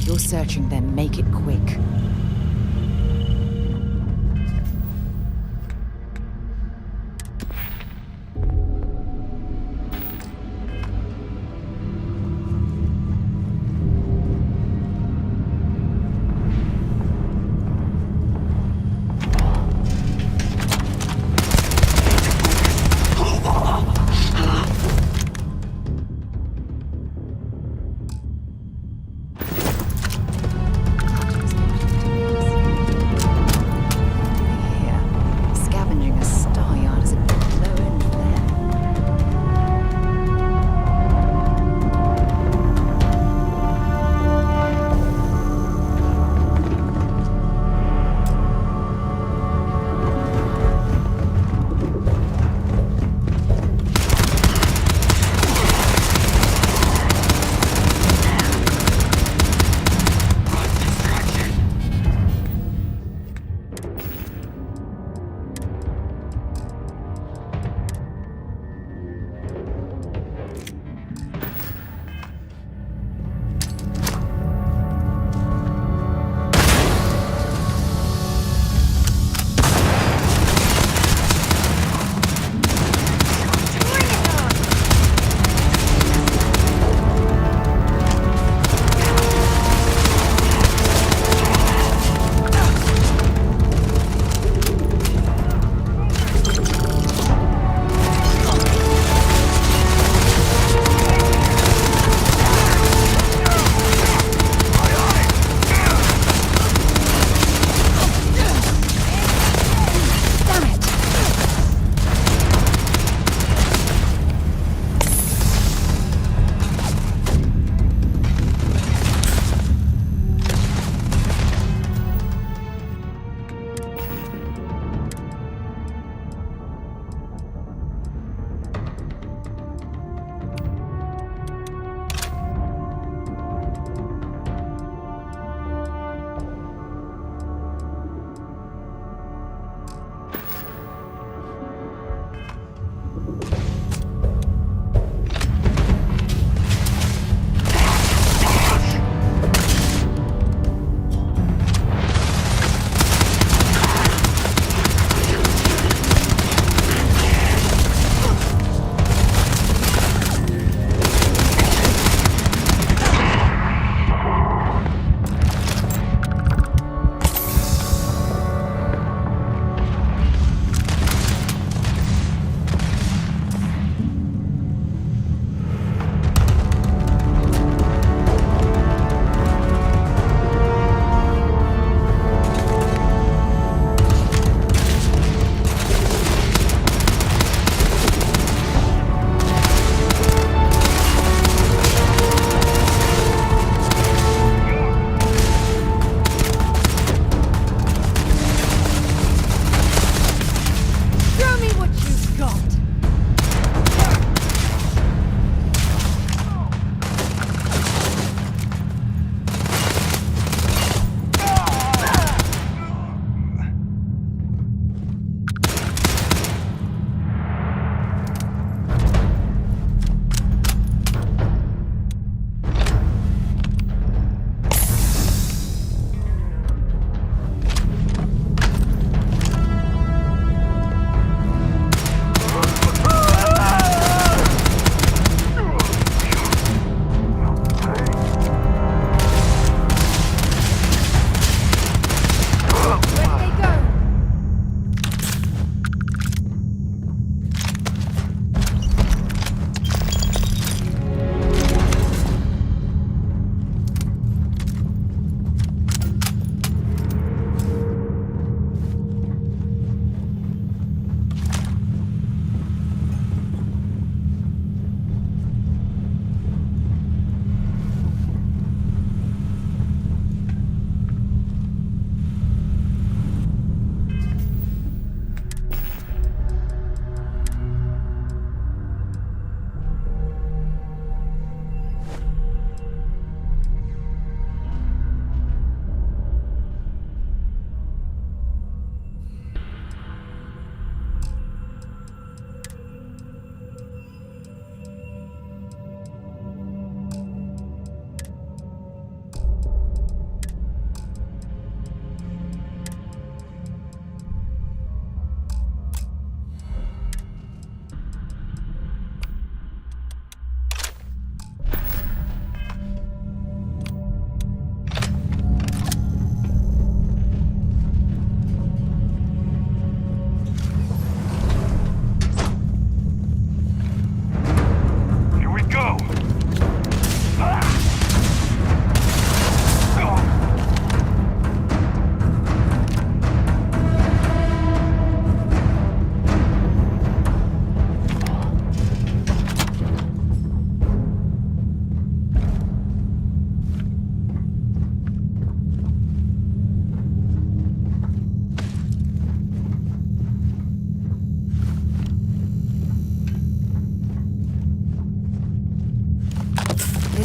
you're searching them, make it quick.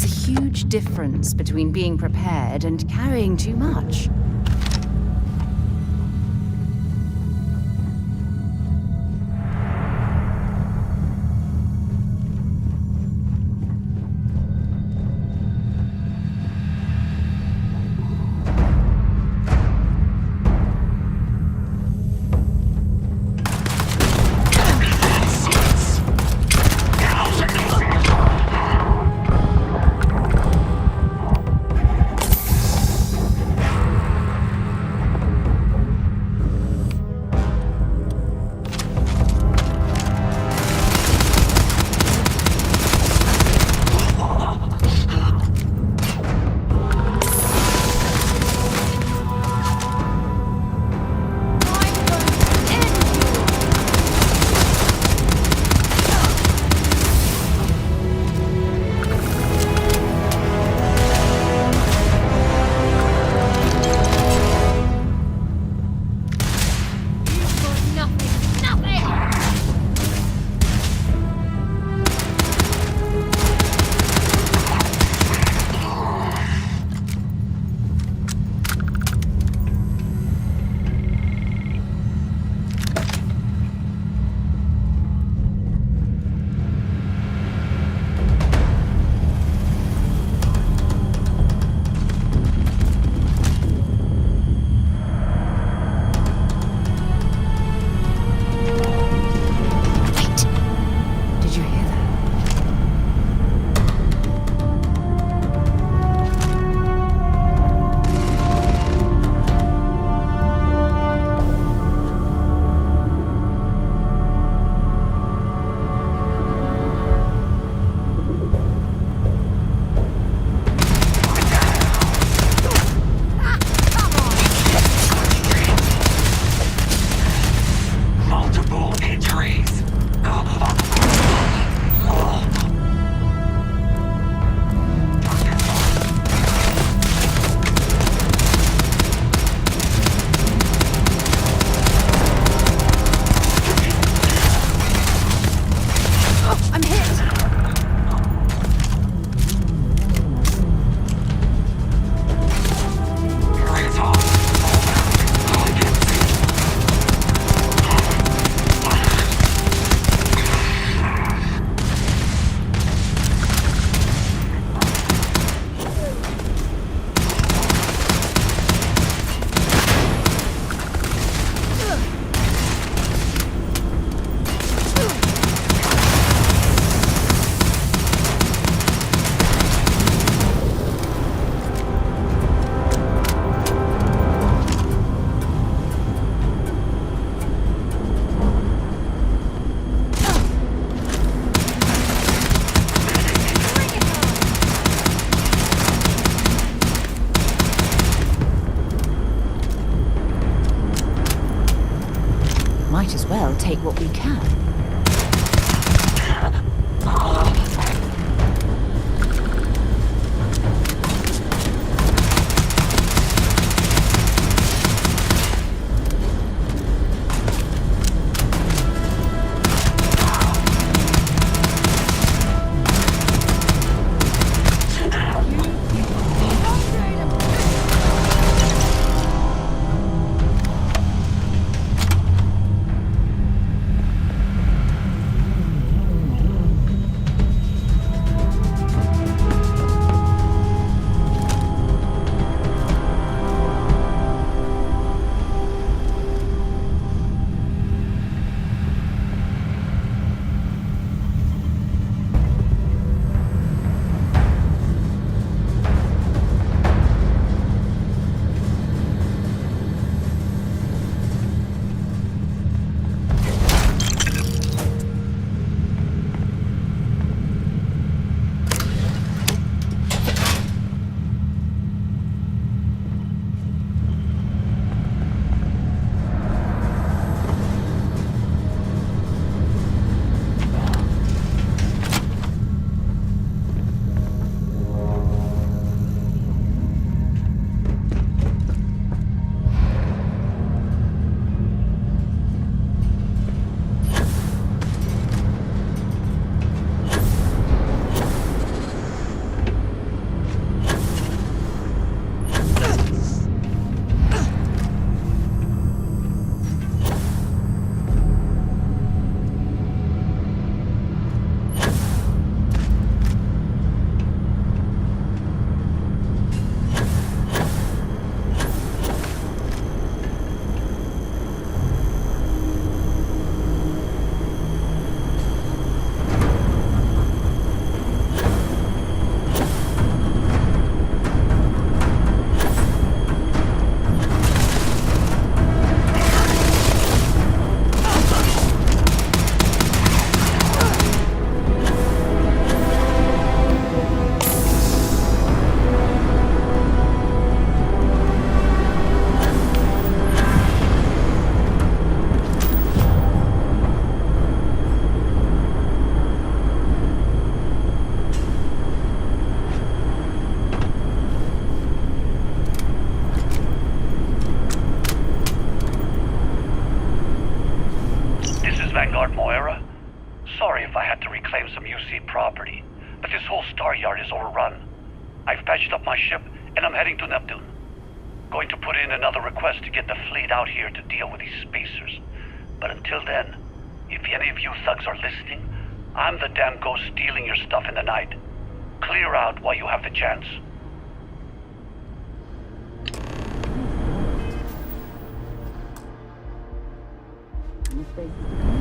There's a huge difference between being prepared and carrying too much. Might as well take what we can. is overrun. I've patched up my ship, and I'm heading to Neptune. Going to put in another request to get the fleet out here to deal with these spacers. But until then, if any of you thugs are listening, I'm the damn ghost stealing your stuff in the night. Clear out while you have the chance. Mistake.